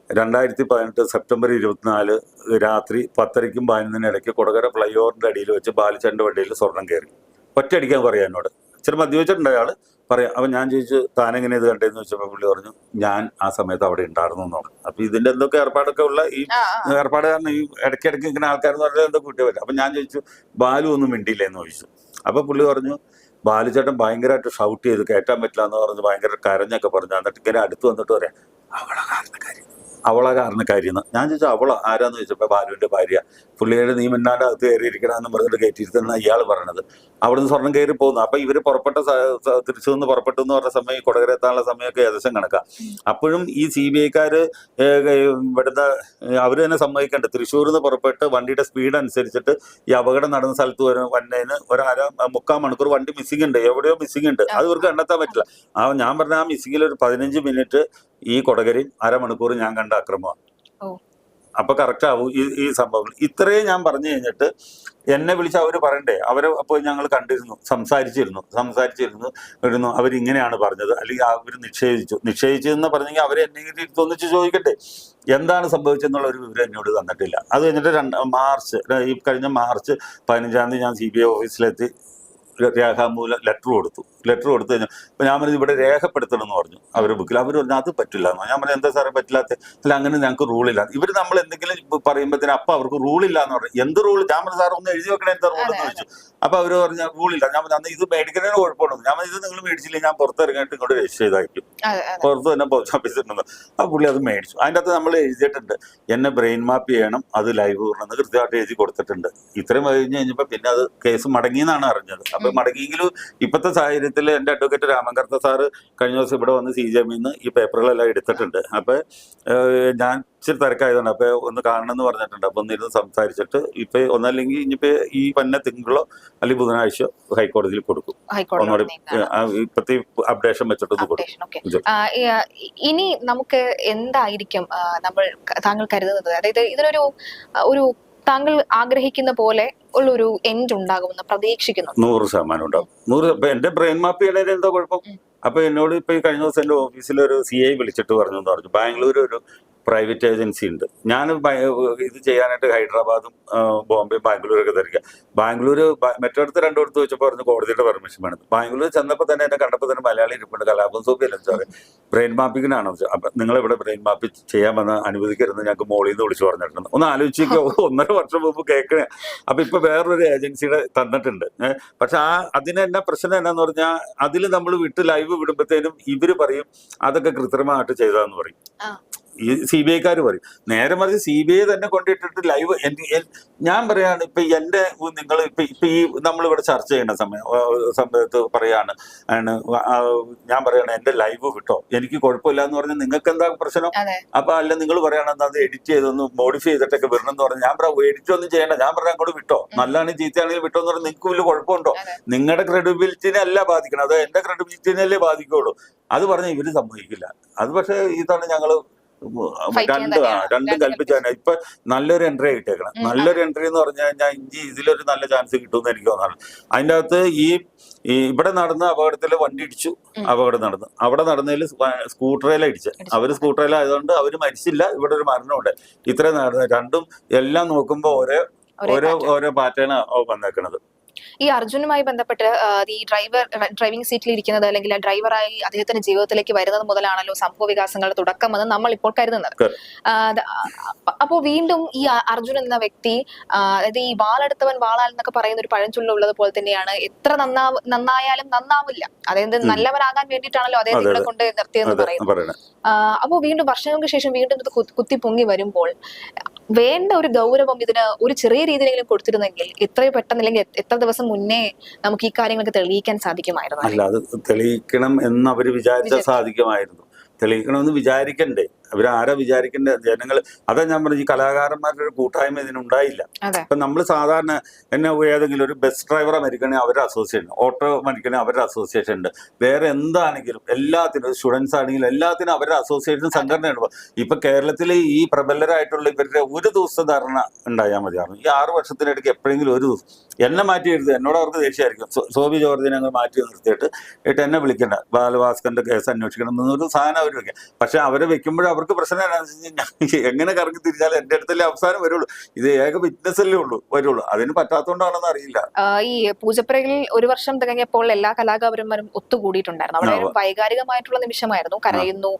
Speaker 2: 2018 സെപ്റ്റംബർ 24 രാത്രി 10:30ക്കും 11:00 ഇടയ്ക്ക് കൊടകര ഫ്ലൈ ഓവറിന്റെ അടിയിൽ വെച്ച് ബാലിച്ചന്റെ വണ്ടിയിൽ സ്വർണം കയറി. ഒറ്റയടിക്കാൻ പറയാം എന്നോട്. ഇച്ചിരി മദ്യവെച്ചിട്ടുണ്ട് അയാള് പറയാം. അപ്പൊ ഞാൻ ചോദിച്ചു, താനെങ്ങനെ ഇത് കണ്ടതെന്ന് ചോദിച്ചപ്പോൾ പുള്ളി പറഞ്ഞു, ഞാൻ ആ സമയത്ത് അവിടെ ഉണ്ടായിരുന്നു എന്ന് പറഞ്ഞു. അപ്പൊ ഇതിന്റെ എന്തൊക്കെ ഏർപ്പാടൊക്കെ ഉള്ള ഈ ഏർപ്പാട് കാരണം ഈ ഇടയ്ക്കിടയ്ക്ക് ഇങ്ങനെ ആൾക്കാരെന്ന് പറഞ്ഞാൽ എന്തൊക്കെ കിട്ടിയ പറ്റും. അപ്പൊ ഞാൻ ചോദിച്ചു, ബാലു ഒന്നും മിണ്ടിയില്ല എന്ന് ചോദിച്ചു. അപ്പൊ പുള്ളി പറഞ്ഞു ബാലുചേട്ടൻ ഭയങ്കരമായിട്ട് ഷൗട്ട് ചെയ്ത് കയറ്റാൻ പറ്റില്ല എന്ന് പറഞ്ഞ് ഭയങ്കര കരഞ്ഞൊക്കെ പറഞ്ഞു. എന്നിട്ട് ഇങ്ങനെ അടുത്ത് വന്നിട്ട് പറയാം അവളെ കാരണക്കാരി എന്ന്. ഞാൻ ചോദിച്ചു അവളോ ആരാന്ന് ചോദിച്ചപ്പോ ബാലുവിന്റെ ഭാര്യ. പുള്ളിയുടെ നീ മിന്നാണ്ട് അകത്ത് കയറിയിരിക്കണമെന്ന് പറഞ്ഞിട്ട് കയറ്റിയിരുത്തുന്ന ഇയാൾ പറയണത്. അവിടുന്ന് സ്വർണം കയറി പോകുന്നു. അപ്പൊ ഇവര് പുറപ്പെട്ട തിരിച്ചു നിന്ന് പുറപ്പെട്ടു എന്ന് പറഞ്ഞ സമയം കൊടകര എത്താനുള്ള സമയമൊക്കെ ഏകദേശം കണക്കാം. അപ്പോഴും ഈ CBI-ക്കാര് ഇവിടുത്തെ അവര് തന്നെ സമ്മതിക്കണ്ട. തൃശ്ശൂരിൽ നിന്ന് പുറപ്പെട്ട് വണ്ടിയുടെ സ്പീഡ് അനുസരിച്ചിട്ട് ഈ അപകടം നടന്ന സ്ഥലത്ത് വന്നതിന് മുക്കാൽ മണിക്കൂർ വണ്ടി മിസ്സിംഗ് ഉണ്ട്, എവിടെയോ മിസ്സിംഗ് ഉണ്ട്. അത് ഇവർക്ക് കണ്ടെത്താൻ പറ്റില്ല. ഞാൻ പറഞ്ഞ ആ മിസ്സിംഗിൽ ഒരു 15 മിനിറ്റ് ഈ കൊടകരയും അരമണിക്കൂർ ഞാൻ കണ്ട അക്രമമാണ്. അപ്പൊ കറക്റ്റ് ആവും ഈ സംഭവങ്ങൾ. ഇത്രയും ഞാൻ പറഞ്ഞു കഴിഞ്ഞിട്ട് എന്നെ വിളിച്ച് അവര് പറയണ്ടേ. അവരെ അപ്പോൾ ഞങ്ങൾ കണ്ടിരുന്നു, സംസാരിച്ചിരുന്നു അവരിങ്ങനെയാണ് പറഞ്ഞത്, അല്ലെങ്കിൽ അവർ നിഷേധിച്ചു എന്ന് പറഞ്ഞെങ്കിൽ അവരെ എന്നെ ഒന്നിച്ച് ചോദിക്കട്ടെ എന്താണ് സംഭവിച്ചെന്നുള്ള ഒരു വിവരം എന്നോട് തന്നിട്ടില്ല. അത് കഴിഞ്ഞിട്ട് ഈ കഴിഞ്ഞ മാർച്ച് 15-ാം തീയതി ഞാൻ CBI ഓഫീസിലെത്തി രേഖാമൂലം ലെറ്റർ കൊടുത്തു കഴിഞ്ഞാൽ അപ്പൊ ഞാൻ പറഞ്ഞത് ഇവിടെ രേഖപ്പെടുത്തണം എന്ന് പറഞ്ഞു അവരുടെ ബുക്കിൽ. അവർ പറഞ്ഞു അത് പറ്റില്ല എന്നോ. ഞാൻ പറഞ്ഞു എന്താ സാറേ പറ്റില്ലാത്ത? അല്ല അങ്ങനെ ഞങ്ങൾക്ക് റൂളില്ല. ഇവർ നമ്മൾ എന്തെങ്കിലും പറയുമ്പോഴത്തേനും അപ്പൊ അവർക്ക് റൂളില്ല എന്ന് പറഞ്ഞു. എന്ത് റൂൾ? ഞാൻ പറഞ്ഞു സാർ ഒന്ന് എഴുതി വെക്കണേ എന്താ റൂൾ എന്ന് ചോദിച്ചു. അപ്പൊ അവര് പറഞ്ഞ റൂളില്ല. ഞാൻ പറഞ്ഞു ഇത് മേടിക്കുന്നതിന് കുഴപ്പമുണ്ടോ? ഞാൻ പറഞ്ഞു ഇത് നിങ്ങൾ മേടിച്ചില്ലേ ഞാൻ പുറത്തിറങ്ങിയിട്ട് ഇങ്ങോട്ട് രജിസ്റ്റർ ചെയ്തായിരിക്കും, പുറത്ത് തന്നെ പോസ്റ്റ് ഓഫീസിൽ ഉണ്ടെന്ന്. ആ പുള്ളി അത് മേടിച്ചു. അതിൻ്റെ അകത്ത് നമ്മൾ എഴുതിയിട്ടുണ്ട് എന്നെ ബ്രെയിൻ മാപ്പ് ചെയ്യണം, അത് ലൈവ് കൂടണമെന്ന് കൃത്യമായിട്ട് എഴുതി കൊടുത്തിട്ടുണ്ട്. ഇത്രയും കഴിഞ്ഞ് കഴിഞ്ഞപ്പോൾ പിന്നെ അത് കേസ് മടങ്ങിയെന്നാണ് അറിഞ്ഞത്. അപ്പൊ മടങ്ങിയെങ്കിലും ഇപ്പോഴത്തെ സാഹചര്യത്തിൽ എൻ്റെ അഡ്വക്കേറ്റ് രാമൻകർത്ത സാറ് കഴിഞ്ഞ ദിവസം ഇവിടെ വന്ന് CJM-ന്ന് ഈ പേപ്പറുകളെല്ലാം എടുത്തിട്ടുണ്ട്. അപ്പൊ ഞാൻ ഇച്ചിരി തിരക്കായതാണ്. അപ്പൊ ഒന്ന് കാണണം എന്ന് പറഞ്ഞിട്ടുണ്ട്. അപ്പൊ ഒന്നിരുന്ന് സംസാരിച്ചിട്ട് ഇപ്പൊ ഒന്നല്ലെങ്കിൽ ഇനിയിപ്പോ ഈ വന്ന തിങ്കളോ അല്ലെങ്കിൽ ബുധനാഴ്ചയോ ഹൈക്കോടതിയിൽ കൊടുക്കും. ഒന്നുകൂടി ഇപ്പത്തെ അപ്ഡേഷൻ വെച്ചിട്ടൊന്ന് കൊടുക്കും.
Speaker 1: ഇനി നമുക്ക് എന്തായിരിക്കും താങ്കൾ കരുതുന്നത്? അതായത് ഇതിനൊരു താങ്കൾ ആഗ്രഹിക്കുന്ന പോലെ ഉള്ളൊരു എൻഡ് ഉണ്ടാകുമെന്ന് പ്രതീക്ഷിക്കുന്നു?
Speaker 2: 100% ഉണ്ടാവും. 100. എന്റെ ബ്രെയിൻ മാപ്പ് ചെയ്യണതിന് എന്താ കുഴപ്പം? അപ്പൊ എന്നോട് ഇപ്പൊ ഈ കഴിഞ്ഞ ദിവസം എന്റെ ഓഫീസിലൊരു CI വിളിച്ചിട്ട് പറഞ്ഞു ബാംഗ്ലൂർ ഒരു പ്രൈവറ്റ് ഏജൻസി ഉണ്ട്. ഞാൻ ഇത് ചെയ്യാനായിട്ട് ഹൈദരാബാദും ബോംബെ ബാംഗ്ലൂരൊക്കെ തിരക്കുക. ബാംഗ്ലൂര് മറ്റടുത്ത് രണ്ടിടത്ത് വെച്ചപ്പോൾ പറഞ്ഞു കോടതിയുടെ പെർമിഷൻ വേണം. ബാംഗ്ലൂർ ചെന്നപ്പോൾ തന്നെ എന്നെ കണ്ടപ്പോൾ തന്നെ മലയാളി ഇരിപ്പുണ്ട്. കലാപം സോഫിയല്ല സാറേ ബ്രെയിൻ മാപ്പിങ്ങിനാണോ? അപ്പൊ നിങ്ങളിവിടെ ബ്രെയിൻ മാപ്പ് ചെയ്യാൻ വന്ന് അനുവദിക്കരുതെന്ന് ഞങ്ങൾക്ക് മോളിൽ നിന്ന് വിളിച്ചു പറഞ്ഞിട്ടുണ്ട്. ഒന്ന് ആലോചിക്കുക, 1.5 വർഷം മുമ്പ് കേൾക്കണേ. അപ്പൊ ഇപ്പൊ വേറൊരു ഏജൻസിയുടെ തന്നിട്ടുണ്ട്. പക്ഷെ അതിന് എന്നാ പ്രശ്നം എന്നാന്ന് പറഞ്ഞാൽ അതിൽ നമ്മൾ വിട്ട് ലൈവ് വിടുമ്പോഴത്തേനും ഇവര് പറയും അതൊക്കെ കൃത്രിമമായിട്ട് ചെയ്തതെന്ന് പറയും. ഈ CBI-ക്കാർ പറയും. നേരെ മറിച്ച് CBI തന്നെ കൊണ്ടിട്ടിട്ട് ലൈവ് ഞാൻ പറയാണ് ഇപ്പൊ നിങ്ങൾ ഇപ്പൊ ഈ നമ്മളിവിടെ ചർച്ച ചെയ്യുന്ന സമയത്ത് പറയാണ് ഞാൻ പറയാണ് എന്റെ ലൈവ് വിട്ടോ, എനിക്ക് കുഴപ്പമില്ല എന്ന് പറഞ്ഞാൽ നിങ്ങൾക്ക് എന്താ പ്രശ്നം? അപ്പൊ അല്ല നിങ്ങൾ പറയണെന്ന് അത് എഡിറ്റ് ചെയ്തൊന്ന് മോഡിഫൈ ചെയ്തിട്ടൊക്കെ വരണം എന്ന് പറഞ്ഞാൽ ഞാൻ പറയാം എഡിറ്റ് ഒന്നും ചെയ്യണ്ട, ഞാൻ പറയാം അങ്ങോട്ട് വിട്ടോ, നല്ലതാണെങ്കിൽ ചീത്തയാണെങ്കിൽ വിട്ടോ എന്ന് പറഞ്ഞാൽ നിങ്ങൾക്ക് വലിയ കുഴപ്പമുണ്ടോ? നിങ്ങളുടെ ക്രെഡിബിലിറ്റിനെ അല്ല ബാധിക്കണം, അത് എന്റെ ക്രെഡിബിലിറ്റിനല്ലേ ബാധിക്കുള്ളൂ. അത് പറഞ്ഞാൽ ഇവര് സമ്മതിക്കില്ല. അത് പക്ഷെ ഇതാണ് ഞങ്ങള് രണ്ടും കൽപ്പിച്ചാണ്. ഇപ്പൊ നല്ലൊരു എൻട്രി ആയിട്ടേക്കണം. നല്ലൊരു എൻട്രി എന്ന് പറഞ്ഞു കഴിഞ്ഞാൽ ഇതിലൊരു നല്ല ചാൻസ് കിട്ടുമെന്ന് എനിക്ക് തോന്നാണ്. അതിൻ്റെ അകത്ത് ഈ ഇവിടെ നടന്ന അപകടത്തിൽ വണ്ടി ഇടിച്ചു, അപകടം നടന്നു. അവിടെ നടന്നതിൽ സ്കൂട്ടറേല ഇടിച്ച് അവര് സ്കൂട്ടറേലായതുകൊണ്ട് അവര് മരിച്ചില്ല, ഇവിടെ ഒരു മരണമുണ്ട്. ഇത്രയും നടന്നത് രണ്ടും എല്ലാം നോക്കുമ്പോൾ ഓരോ പാറ്റേൺ വന്നേക്കണത്.
Speaker 1: ഈ അർജുനുമായി ബന്ധപ്പെട്ട് ഈ ഡ്രൈവിംഗ് സീറ്റിൽ ഇരിക്കുന്നത് അല്ലെങ്കിൽ ആ ഡ്രൈവറായി അദ്ദേഹത്തിന്റെ ജീവിതത്തിലേക്ക് വരുന്നത് മുതലാണല്ലോ സംഭവ വികാസങ്ങളുടെ തുടക്കമെന്ന് നമ്മൾ ഇപ്പോൾ കരുതുന്നത്. അപ്പോ വീണ്ടും ഈ അർജുൻ എന്ന വ്യക്തി അതായത് ഈ വാളെടുത്തവൻ വാളാൽ എന്നൊക്കെ പറയുന്ന ഒരു പഴഞ്ചൊല്ലുള്ളത് പോലെ തന്നെയാണ്. എത്ര നന്നായാലും നന്നാവില്ല. അതായത് നല്ലവനാകാൻ വേണ്ടിയിട്ടാണല്ലോ അദ്ദേഹം ഇവിടെ കൊണ്ട് നിർത്തിയെന്ന് പറയുന്നത്. അപ്പോ വീണ്ടും വർഷങ്ങൾക്ക് ശേഷം വീണ്ടും ഇത് കുത്തി പൊങ്ങി വരുമ്പോൾ വേണ്ട ഒരു ഗൗരവം ഇതിന് ഒരു ചെറിയ രീതിയിലെങ്കിലും കൊടുത്തിരുന്നെങ്കിൽ എത്രയും പെട്ടെന്നില്ലെങ്കിൽ എത്ര ദിവസം മുന്നേ നമുക്ക് ഈ കാര്യങ്ങളൊക്കെ തെളിയിക്കാൻ സാധിക്കുമായിരുന്നു.
Speaker 2: അല്ല, അത് തെളിയിക്കണം എന്ന് അവര് വിചാരിച്ചാൽ സാധിക്കുമായിരുന്നു. തെളിയിക്കണമെന്ന് വിചാരിക്കണ്ടേ? അവരാരാ വിചാരിക്കേണ്ട? ജനങ്ങൾ. അതാ ഞാൻ പറഞ്ഞു, ഈ കലാകാരന്മാരുടെ ഒരു കൂട്ടായ്മ ഇതിനുണ്ടായില്ല. ഇപ്പൊ നമ്മൾ സാധാരണ ഏതെങ്കിലും ഒരു ബസ് ഡ്രൈവറെ മരിക്കണേ അവരുടെ അസോസിയേഷൻ, ഓട്ടോ മരിക്കണേ അവരുടെ അസോസിയേഷൻ ഉണ്ട്. വേറെ എന്താണെങ്കിലും എല്ലാത്തിനും, സ്റ്റുഡൻസ് ആണെങ്കിലും എല്ലാത്തിനും അവരുടെ അസോസിയേഷൻ സംഘടനയാണ്. ഇപ്പൊ കേരളത്തിൽ ഈ പ്രബലരായിട്ടുള്ള ഇവരുടെ ഒരു ദിവസത്തെ ധാരണ ഉണ്ടായാൽ മതിയായിരുന്നു. ഈ 6 വർഷത്തിനിടയ്ക്ക് എപ്പോഴെങ്കിലും ഒരു ദിവസം എന്നെ മാറ്റി എഴുതുക. എന്നോട് അവർക്ക് ദേഷ്യമായിരിക്കും. സോബി ജോർജിനെ അങ്ങ് മാറ്റി നിർത്തിയിട്ട് എന്നെ വിളിക്കണ്ട, ബാലഭാസ്കറിന്റെ കേസ് അന്വേഷിക്കണം എന്നൊരു സാധനം അവർ വെക്കാം. പക്ഷെ അവരെ വെക്കുമ്പോഴും അവർക്ക് പ്രശ്നം എന്താണെന്ന് വെച്ച് കഴിഞ്ഞാൽ എങ്ങനെ കറങ്ങി തിരിച്ചാലും എന്റെ അടുത്തല്ലേ അവസാനം വരുള്ളൂ. ഇത് ഏക വിറ്റ്നസ് അല്ലേ വരുള്ളൂ. അതിന് പറ്റാത്തോണ്ടാണെന്ന് അറിയില്ല.
Speaker 1: ഈ പൂജപ്പുരയിൽ 1 വർഷം തികഞ്ഞപ്പോൾ എല്ലാ കലാകാരന്മാരും ഒത്തുകൂടിയിട്ടുണ്ടായിരുന്നു. അവിടെ ഒരു വൈകാരികമായിട്ടുള്ള നിമിഷമായിരുന്നു. കരയുന്നു,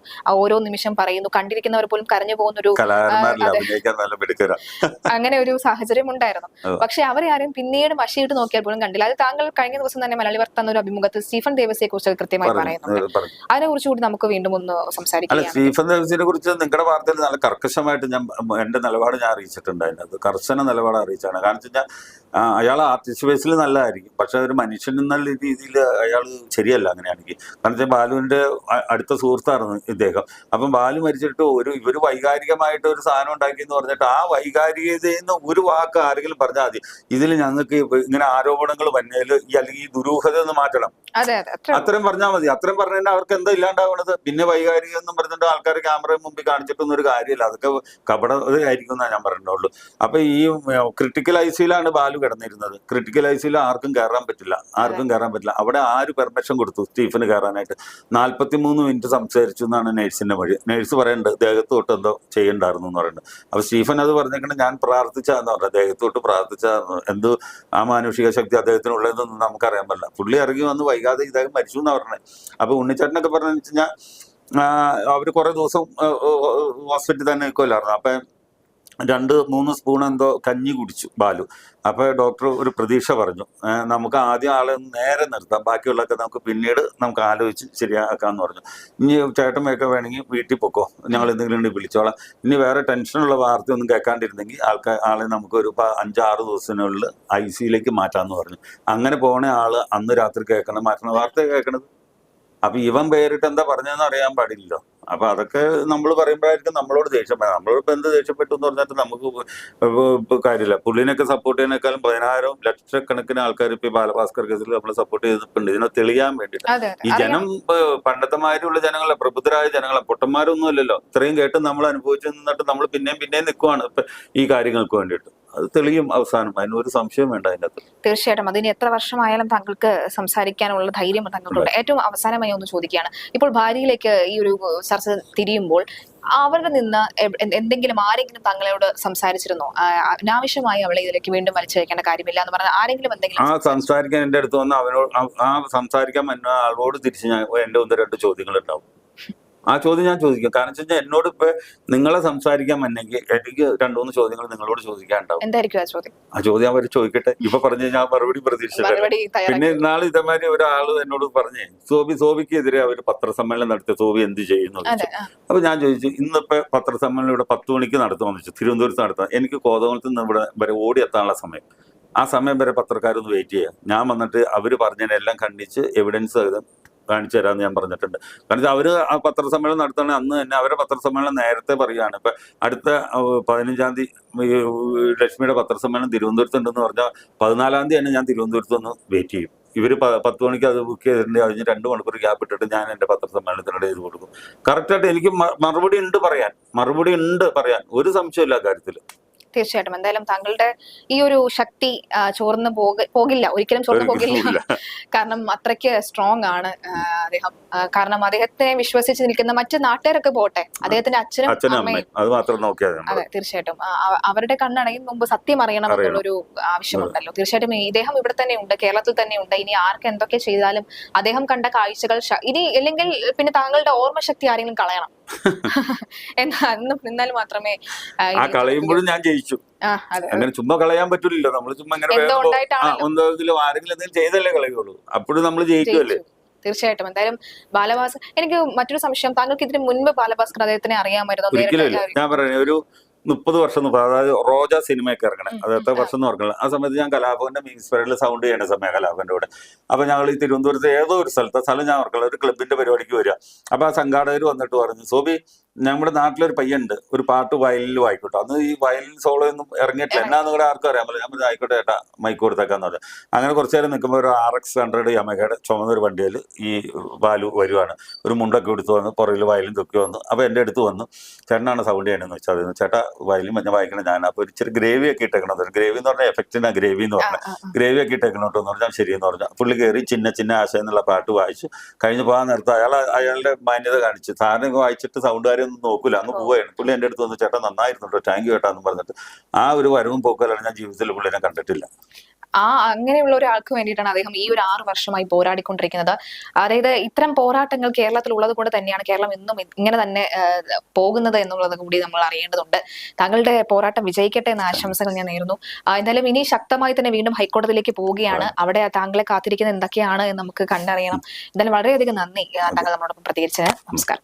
Speaker 1: ഓരോ നിമിഷം പറയുന്നു, കണ്ടിരിക്കുന്നവർ പോലും കരഞ്ഞു പോകുന്ന ഒരു
Speaker 2: കലാകാരന്മാരിൽ അഭിനയിക്കാൻ നല്ല മിടുക്കരാ.
Speaker 1: അങ്ങനെ ഒരു സാഹചര്യം ഉണ്ടായിരുന്നു. പക്ഷെ അവരെ ആരും പിന്നീട് മഷിയിട്ട് നോക്കിയാൽ പോലും കണ്ടില്ല. അത് താങ്കൾ കഴിഞ്ഞ ദിവസം തന്നെ മലയാളി വാർത്ത എന്ന ഒരു അഭിമുഖത്തിൽ സ്റ്റീഫൻ ദേവസിയെ കുറിച്ച് കൃത്യമായി പറയുന്നുണ്ട്. അതിനെ കുറിച്ച് കൂടി നമുക്ക് വീണ്ടും ഒന്ന് സംസാരിക്കാം.
Speaker 2: അല്ല, സ്റ്റീഫൻ ദേവസിനെ കുറിച്ച് നിങ്ങളുടെ വാർത്തയിൽ നല്ല കർക്കശമായിട്ട് ഞാൻ എന്റെ നിലപാട് ഞാൻ അറിയിച്ചിട്ടുണ്ട്. അതിനകത്ത് കർശന നിലപാട് അറിയിച്ചാണ്. കാരണം വെച്ച് കഴിഞ്ഞാൽ അയാൾ ആർട്ടിസ്റ്റ് ബേസിൽ നല്ലതായിരിക്കും, പക്ഷെ ഒരു മനുഷ്യൻ എന്നുള്ള രീതിയിൽ അയാൾ ശരിയല്ല അങ്ങനെയാണെങ്കിൽ. കാരണം വെച്ചാൽ ബാലുവിന്റെ അടുത്ത സുഹൃത്തായിരുന്നു ഇദ്ദേഹം. അപ്പം ബാലു മരിച്ചിട്ട് ഇവര് വൈകാരികമായിട്ട് ഒരു സാധനം ഉണ്ടാക്കി എന്ന് പറഞ്ഞിട്ട് ആ വൈകാരികതയെന്ന് ഒരു വാക്ക് ആരെങ്കിലും പറഞ്ഞാൽ മതി, ഇതിൽ ഞങ്ങൾക്ക് ഇങ്ങനെ ആരോപണങ്ങൾ വന്നതിൽ അല്ലെങ്കിൽ ഈ ദുരൂഹത ഒന്ന് മാറ്റണം, അത്രയും പറഞ്ഞാൽ മതി. അത്രയും പറഞ്ഞാൽ അവർക്ക് എന്താ ഇല്ലാണ്ടാവണത്? പിന്നെ വൈകാരികം എന്നും പറഞ്ഞിട്ട് ആൾക്കാർ ക്യാമറ മുമ്പിൽ കാണിച്ചിട്ടൊന്നും ഒരു കാര്യമില്ല. അതൊക്കെ കപടതയായിരിക്കും എന്നാണ് ഞാൻ പറഞ്ഞുള്ളൂ. അപ്പൊ ഈ ക്രിട്ടിക്കൽ ഐസിയിലാണ് ബാലു കിടന്നിരുന്നത്. ക്രിട്ടിക്കൽ ഐസിയിൽ ആർക്കും കയറാൻ പറ്റില്ല. അവിടെ ആര് പെർമിഷൻ കൊടുത്തു സ്റ്റീഫന് കയറാനായിട്ട്? 43 മിനിറ്റ് സംസാരിച്ചു എന്നാണ് നേഴ്സിന്റെ വഴി. നേഴ്സ് പറയുന്നുണ്ട് ദേഹത്ത് തൊട്ട് എന്തോ ചെയ്യണ്ടായിരുന്നു എന്ന് പറയുന്നുണ്ട്. അപ്പൊ സ്റ്റീഫൻ അത് പറഞ്ഞേക്കണേ ഞാൻ പ്രാർത്ഥിച്ചാന്ന് പറഞ്ഞത്, ദേഹത്ത് തൊട്ട് പ്രാർത്ഥിച്ചാന്ന്. എന്തോ ആ മാനുഷിക ശക്തി അദ്ദേഹത്തിനുള്ളതെന്നൊന്നും നമുക്കറിയാൻ പറ്റില്ല. പുള്ളി ഇറങ്ങി വന്ന് വൈകാതെ ഇദ്ദേഹം മരിച്ചു എന്നാ പറഞ്ഞത്. അപ്പൊ ഉണ്ണിച്ചേട്ടനൊക്കെ പറഞ്ഞു വെച്ച് കഴിഞ്ഞാൽ അവര് കുറെ ദിവസം ഹോസ്പിറ്റലിൽ തന്നെ നിൽക്കുമല്ലായിരുന്നു. അപ്പൊ 2-3 സ്പൂൺ എന്തോ കഞ്ഞി കുടിച്ചു ബാലു. അപ്പൊ ഡോക്ടർ ഒരു പ്രതീക്ഷ പറഞ്ഞു, നമുക്ക് ആദ്യം ആളെ നേരെ നിർത്താം, ബാക്കിയുള്ളതൊക്കെ നമുക്ക് പിന്നീട് നമുക്ക് ആലോചിച്ച് ശരിയാക്കാന്ന് പറഞ്ഞു. ഇനി ചേട്ടന്മാരൊക്കെ വേണമെങ്കിൽ വീട്ടിൽ പൊക്കോ, ഞങ്ങൾ എന്തെങ്കിലും ഉണ്ടെങ്കിൽ വിളിച്ചോളാം. ഇനി വേറെ ടെൻഷനുള്ള വാർത്തയൊന്നും കേൾക്കാണ്ടിരുന്നെങ്കിൽ ആളെ നമുക്ക് ഒരു 5-6 ദിവസത്തിനുള്ളിൽ ICUയിലേക്ക് മാറ്റാമെന്ന് പറഞ്ഞു. അങ്ങനെ പോണ ആള് അന്ന് രാത്രി മാറ്റണ വാർത്ത കേൾക്കണത്. അപ്പൊ ഇവൻ പേരിട്ട് എന്താ പറഞ്ഞതെന്ന് അറിയാൻ പാടില്ലല്ലോ. അപ്പൊ അതൊക്കെ നമ്മൾ പറയുമ്പോഴായിരിക്കും നമ്മളോട് ദേഷ്യപ്പെട്ട. നമ്മളിപ്പോ എന്ത് ദേഷ്യപ്പെട്ടു എന്ന് പറഞ്ഞിട്ട് നമുക്ക് കാര്യമില്ല. പുള്ളിനൊക്കെ സപ്പോർട്ട് ചെയ്യുന്നേക്കാളും 10,000 ലക്ഷക്കണക്കിന് ആൾക്കാർ ഇപ്പൊ ബാലഭാസ്കർ കേസിൽ നമ്മൾ സപ്പോർട്ട് ചെയ്തിട്ടുണ്ട്, ഇതിനെ തെളിയാൻ വേണ്ടിയിട്ട്. ഈ ജനം പണ്ടത്തെ മാതിരിയുള്ള ജനങ്ങളെ, പ്രബുദ്ധരായ ജനങ്ങളെ, പൊട്ടന്മാരൊന്നും അല്ലല്ലോ. ഇത്രയും കേട്ട് നമ്മൾ അനുഭവിച്ചു നിന്നിട്ട് നമ്മൾ പിന്നെയും നിൽക്കുവാണ് ഇപ്പൊ ഈ കാര്യങ്ങൾക്ക് വേണ്ടിയിട്ട്. അത് തെളിയും അവസാനം, അതിനൊരു സംശയം വേണ്ട അതിൻ്റെ അകത്ത്.
Speaker 1: തീർച്ചയായിട്ടും അതിന് എത്ര വർഷമായാലും താങ്കൾക്ക് സംസാരിക്കാനുള്ള ധൈര്യം താങ്കൾക്കുണ്ട്. ഏറ്റവും അവസാനമായി ഒന്ന് ചോദിക്കുകയാണ്, ഇപ്പോൾ ഭാര്യയിലേക്ക് ഈ ഒരു ചർച്ച തിരിയുമ്പോൾ അവരുടെ നിന്ന് എന്തെങ്കിലും ആരെങ്കിലും താങ്കളോട് സംസാരിച്ചിരുന്നോ? അനാവശ്യമായി അവളെ ഇതിലേക്ക് വീണ്ടും വലിച്ചു വയ്ക്കേണ്ട കാര്യമില്ല എന്ന് പറഞ്ഞാൽ ആരെങ്കിലും എന്തെങ്കിലും
Speaker 2: സംസാരിക്കാൻ എന്റെ അടുത്ത് വന്ന് അവനോട് സംസാരിക്കാൻ പറ്റുന്ന ആളോട് തിരിച്ച് ഞാൻ എന്റെ 1-2 ചോദ്യങ്ങൾ ഉണ്ടാവും. ആ ചോദ്യം ഞാൻ ചോദിക്കും. കാരണം വെച്ച് കഴിഞ്ഞാൽ എന്നോട് ഇപ്പൊ നിങ്ങളെ സംസാരിക്കാൻ പറ്റുന്നെങ്കിൽ എനിക്ക് 2-3 ചോദ്യങ്ങൾ നിങ്ങളോട് ചോദിക്കാനുണ്ടാവും.
Speaker 1: എന്തായിരിക്കും ആ ചോദ്യം?
Speaker 2: ആ ചോദ്യം അവർ ചോദിക്കട്ടെ. ഇപ്പൊ പറഞ്ഞു കഴിഞ്ഞാൽ മറുപടി പ്രതീക്ഷിച്ചില്ല. പിന്നെ ഇന്നാള് ഇതേമാതിരി ഒരാള് എന്നോട് പറഞ്ഞേ, സോബിക്കെതിരെ അവർ പത്രസമ്മേളനം നടത്തിയ, സോബി എന്ത് ചെയ്യുന്നു? അപ്പൊ ഞാൻ ചോദിച്ചു, ഇന്നിപ്പോ പത്രസമ്മേളനം ഇവിടെ 10 മണിക്ക് നടത്തുമെന്ന് വെച്ചു, തിരുവനന്തപുരത്ത് നടത്താം. എനിക്ക് കോതകുളത്ത് നിന്ന് ഇവിടെ വരെ ഓടി എത്താനുള്ള സമയം, ആ സമയം വരെ പത്രക്കാരൊന്ന് വെയിറ്റ് ചെയ്യാം. ഞാൻ വന്നിട്ട് അവര് പറഞ്ഞതിനെല്ലാം ഖണ്ഡിച്ച് എവിഡൻസ് കാണിച്ചു തരാമെന്ന് ഞാൻ പറഞ്ഞിട്ടുണ്ട്. കാരണം അവര് ആ പത്രസമ്മേളനം നടത്തണേ അന്ന് തന്നെ അവരുടെ പത്രസമ്മേളനം നേരത്തെ പറയുകയാണ്. ഇപ്പൊ അടുത്ത 15-ാം തീയതി ലക്ഷ്മിയുടെ പത്രസമ്മേളനം തിരുവനന്തപുരത്ത് ഉണ്ടെന്ന് പറഞ്ഞാൽ 14-ാം തീയതി തന്നെ ഞാൻ തിരുവനന്തപുരത്ത് ഒന്ന് വെയിറ്റ് ചെയ്യും. ഇവര് 10 മണിക്ക് അത് ബുക്ക് ചെയ്തിട്ടുണ്ട്. അതിന് 2 മണിക്കൂർ ഗ്യാപ്പ് ഇട്ടിട്ട് ഞാൻ എന്റെ പത്രസമ്മേളനത്തിനിടെ ചെയ്ത് കൊടുക്കും. കറക്റ്റായിട്ട് എനിക്ക് മറുപടി ഉണ്ട് പറയാൻ ഒരു സംശയമില്ല കാര്യത്തിൽ.
Speaker 1: തീർച്ചയായിട്ടും എന്തായാലും താങ്കളുടെ ഈ ഒരു ശക്തി ചോർന്ന് പോകില്ല, ഒരിക്കലും ചോർന്ന് പോകില്ല. കാരണം അത്രയ്ക്ക് സ്ട്രോങ് ആണ് അദ്ദേഹം. കാരണം അദ്ദേഹത്തെ വിശ്വസിച്ച് നിൽക്കുന്ന മറ്റു നാട്ടുകാരൊക്കെ പോട്ടെ, അദ്ദേഹത്തിന്റെ അച്ഛനും അമ്മയും
Speaker 2: അത് മാത്രം നോക്കിയാൽ.
Speaker 1: അതെ, തീർച്ചയായിട്ടും അവരുടെ കണ്ണടയും മുമ്പ് സത്യം അറിയണം എന്നുള്ളൊരു ആവശ്യമുണ്ടല്ലോ. തീർച്ചയായിട്ടും ഇദ്ദേഹം ഇവിടെ തന്നെ ഉണ്ട്, കേരളത്തിൽ തന്നെ ഉണ്ട്. ഇനി ആർക്ക് എന്തൊക്കെ ചെയ്താലും അദ്ദേഹം കണ്ട കാഴ്ചകൾ ഇനി അല്ലെങ്കിൽ പിന്നെ താങ്കളുടെ ഓർമ്മശക്തി ആരെങ്കിലും കളയണം എന്നാൽ മാത്രമേ
Speaker 2: കളയുമ്പോഴും ഞാൻ ജയിച്ചു. അങ്ങനെ ചുമ്മാ കളയാൻ പറ്റില്ലല്ലോ. നമ്മൾ ചുമ്മാ ഇങ്ങനെ എന്തെങ്കിലും ആരെങ്കിലും എന്തെങ്കിലും ചെയ്തല്ലേ കളയുള്ളൂ. അപ്പോഴും നമ്മൾ ജയിക്കുമല്ലേ.
Speaker 1: തീർച്ചയായിട്ടും എന്തായാലും ബാലഭാസ്കർ, എനിക്ക് മറ്റൊരു സംശയം, താങ്കൾക്ക് ഇതിന് മുൻപ് ബാലഭാസ്കർ അദ്ദേഹത്തിനെ അറിയാമായിരുന്നു?
Speaker 2: ഞാൻ പറയുന്നത് ഒരു 30 വർഷം മുമ്പ്, അതായത് റോജ സിനിമയൊക്കെ ഇറങ്ങണേ, അത് എത്ര വർഷം എന്ന് ഓർക്കണം. ആ സമയത്ത് ഞാൻ കലാഭവന്റെ മീൻസ്പെയറിൽ സൗണ്ട് ചെയ്യേണ്ട സമയം കലാഭവന്റെ കൂടെ. അപ്പൊ ഞങ്ങൾ ഈ തിരുവനന്തപുരത്ത് ഏതോ ഒരു സ്ഥലം ഞാൻ ഓർക്കണം, ഒരു ക്ലബിന്റെ പരിപാടിക്ക് വരിക. അപ്പൊ ആ സംഘാടകർ വന്നിട്ട് പറഞ്ഞു, സോബി നമ്മുടെ നാട്ടിലൊരു പയ്യുണ്ട്, ഒരു പാട്ട് വയലിൽ വായിക്കോട്ടെ. അന്ന് ഈ വയലിൻ സോളോ ഒന്നും ഇറങ്ങിയിട്ടില്ല, എന്നാന്ന് കൂടെ ആർക്കും അറിയാൻ പറ്റില്ല. ഞാൻ പറഞ്ഞു ആയിക്കോട്ടെ ചേട്ടാ, മൈക്ക് കൊടുത്തേക്കാന്ന് പറഞ്ഞു. അങ്ങനെ കുറച്ചു നേരം നിൽക്കുമ്പോൾ ഒരു RX-100 യമഹയുടെ ചുമന്നൊരു വണ്ടിയിൽ ഈ ബാലു വരുവാണ്. ഒരു മുണ്ടൊക്കെ എടുത്ത് വന്ന് പുറകിൽ വയലിൻ തൊക്കി വന്നു. അപ്പൊ എന്റെ അടുത്ത് വന്നു, ചേട്ടനാണ് സൗണ്ട് ചെയ്യണമെന്ന് വെച്ചാൽ. അത് ചേട്ടാ വയലിൻ ഞാൻ വായിക്കണം ഞാൻ. അപ്പൊ ഇച്ചിരി ഗ്രേവി ഒക്കെ ഇട്ടേക്കണം. ഗ്രേവി എന്ന് പറഞ്ഞാൽ എഫക്റ്റിനാ ഗ്രേവി എന്ന് പറഞ്ഞാൽ, ഗ്രേവി ഒക്കെ ഇട്ടേക്കണോട്ടോ എന്ന് പറഞ്ഞാൽ ശരിയെന്ന് പറഞ്ഞാൽ പുള്ളി കയറി ചിന്ന ആശ എന്നുള്ള പാട്ട് വായിച്ചു. കഴിഞ്ഞ് പോകാൻ നേരത്തെ അയാളുടെ മാന്യത കാണിച്ചു. സാറിന് വായിച്ചിട്ട് സൗണ്ടുകാർ കാര്യമൊന്നും നോക്കൂല, അങ്ങ് പോവുകയാണ്. പുള്ളി എൻ്റെ അടുത്ത് വന്ന് ചേട്ടാ നന്നായിരുന്നു കേട്ടോ, താങ്ക് യു ചേട്ടാന്ന് പറഞ്ഞിട്ട് ആ ഒരു വരവും പോക്കലാണ് ഞാൻ ജീവിതത്തിൽ പുള്ളിനെ കണ്ടിട്ടില്ല.
Speaker 1: അങ്ങനെയുള്ള ഒരാൾക്ക് വേണ്ടിയിട്ടാണ് അദ്ദേഹം ഈ ഒരു 6 വർഷമായി പോരാടിക്കൊണ്ടിരിക്കുന്നത്. അതായത് ഇത്തരം പോരാട്ടങ്ങൾ കേരളത്തിൽ ഉള്ളത് കൊണ്ട് തന്നെയാണ് കേരളം എന്നും ഇങ്ങനെ തന്നെ പോകുന്നത് എന്നുള്ളത് കൂടി നമ്മൾ അറിയേണ്ടതുണ്ട്. താങ്കളുടെ പോരാട്ടം വിജയിക്കട്ടെ എന്ന ആശംസകൾ ഞാൻ നേരുന്നു. എന്തായാലും ഇനി ശക്തമായി തന്നെ വീണ്ടും ഹൈക്കോടതിയിലേക്ക് പോവുകയാണ്. അവിടെ താങ്കളെ കാത്തിരിക്കുന്നത് എന്തൊക്കെയാണ് എന്ന് നമുക്ക് കണ്ടറിയണം. എന്തായാലും വളരെയധികം നന്ദി താങ്കൾ നമ്മളോടൊപ്പം പ്രതികരിച്ചത്. നമസ്കാരം.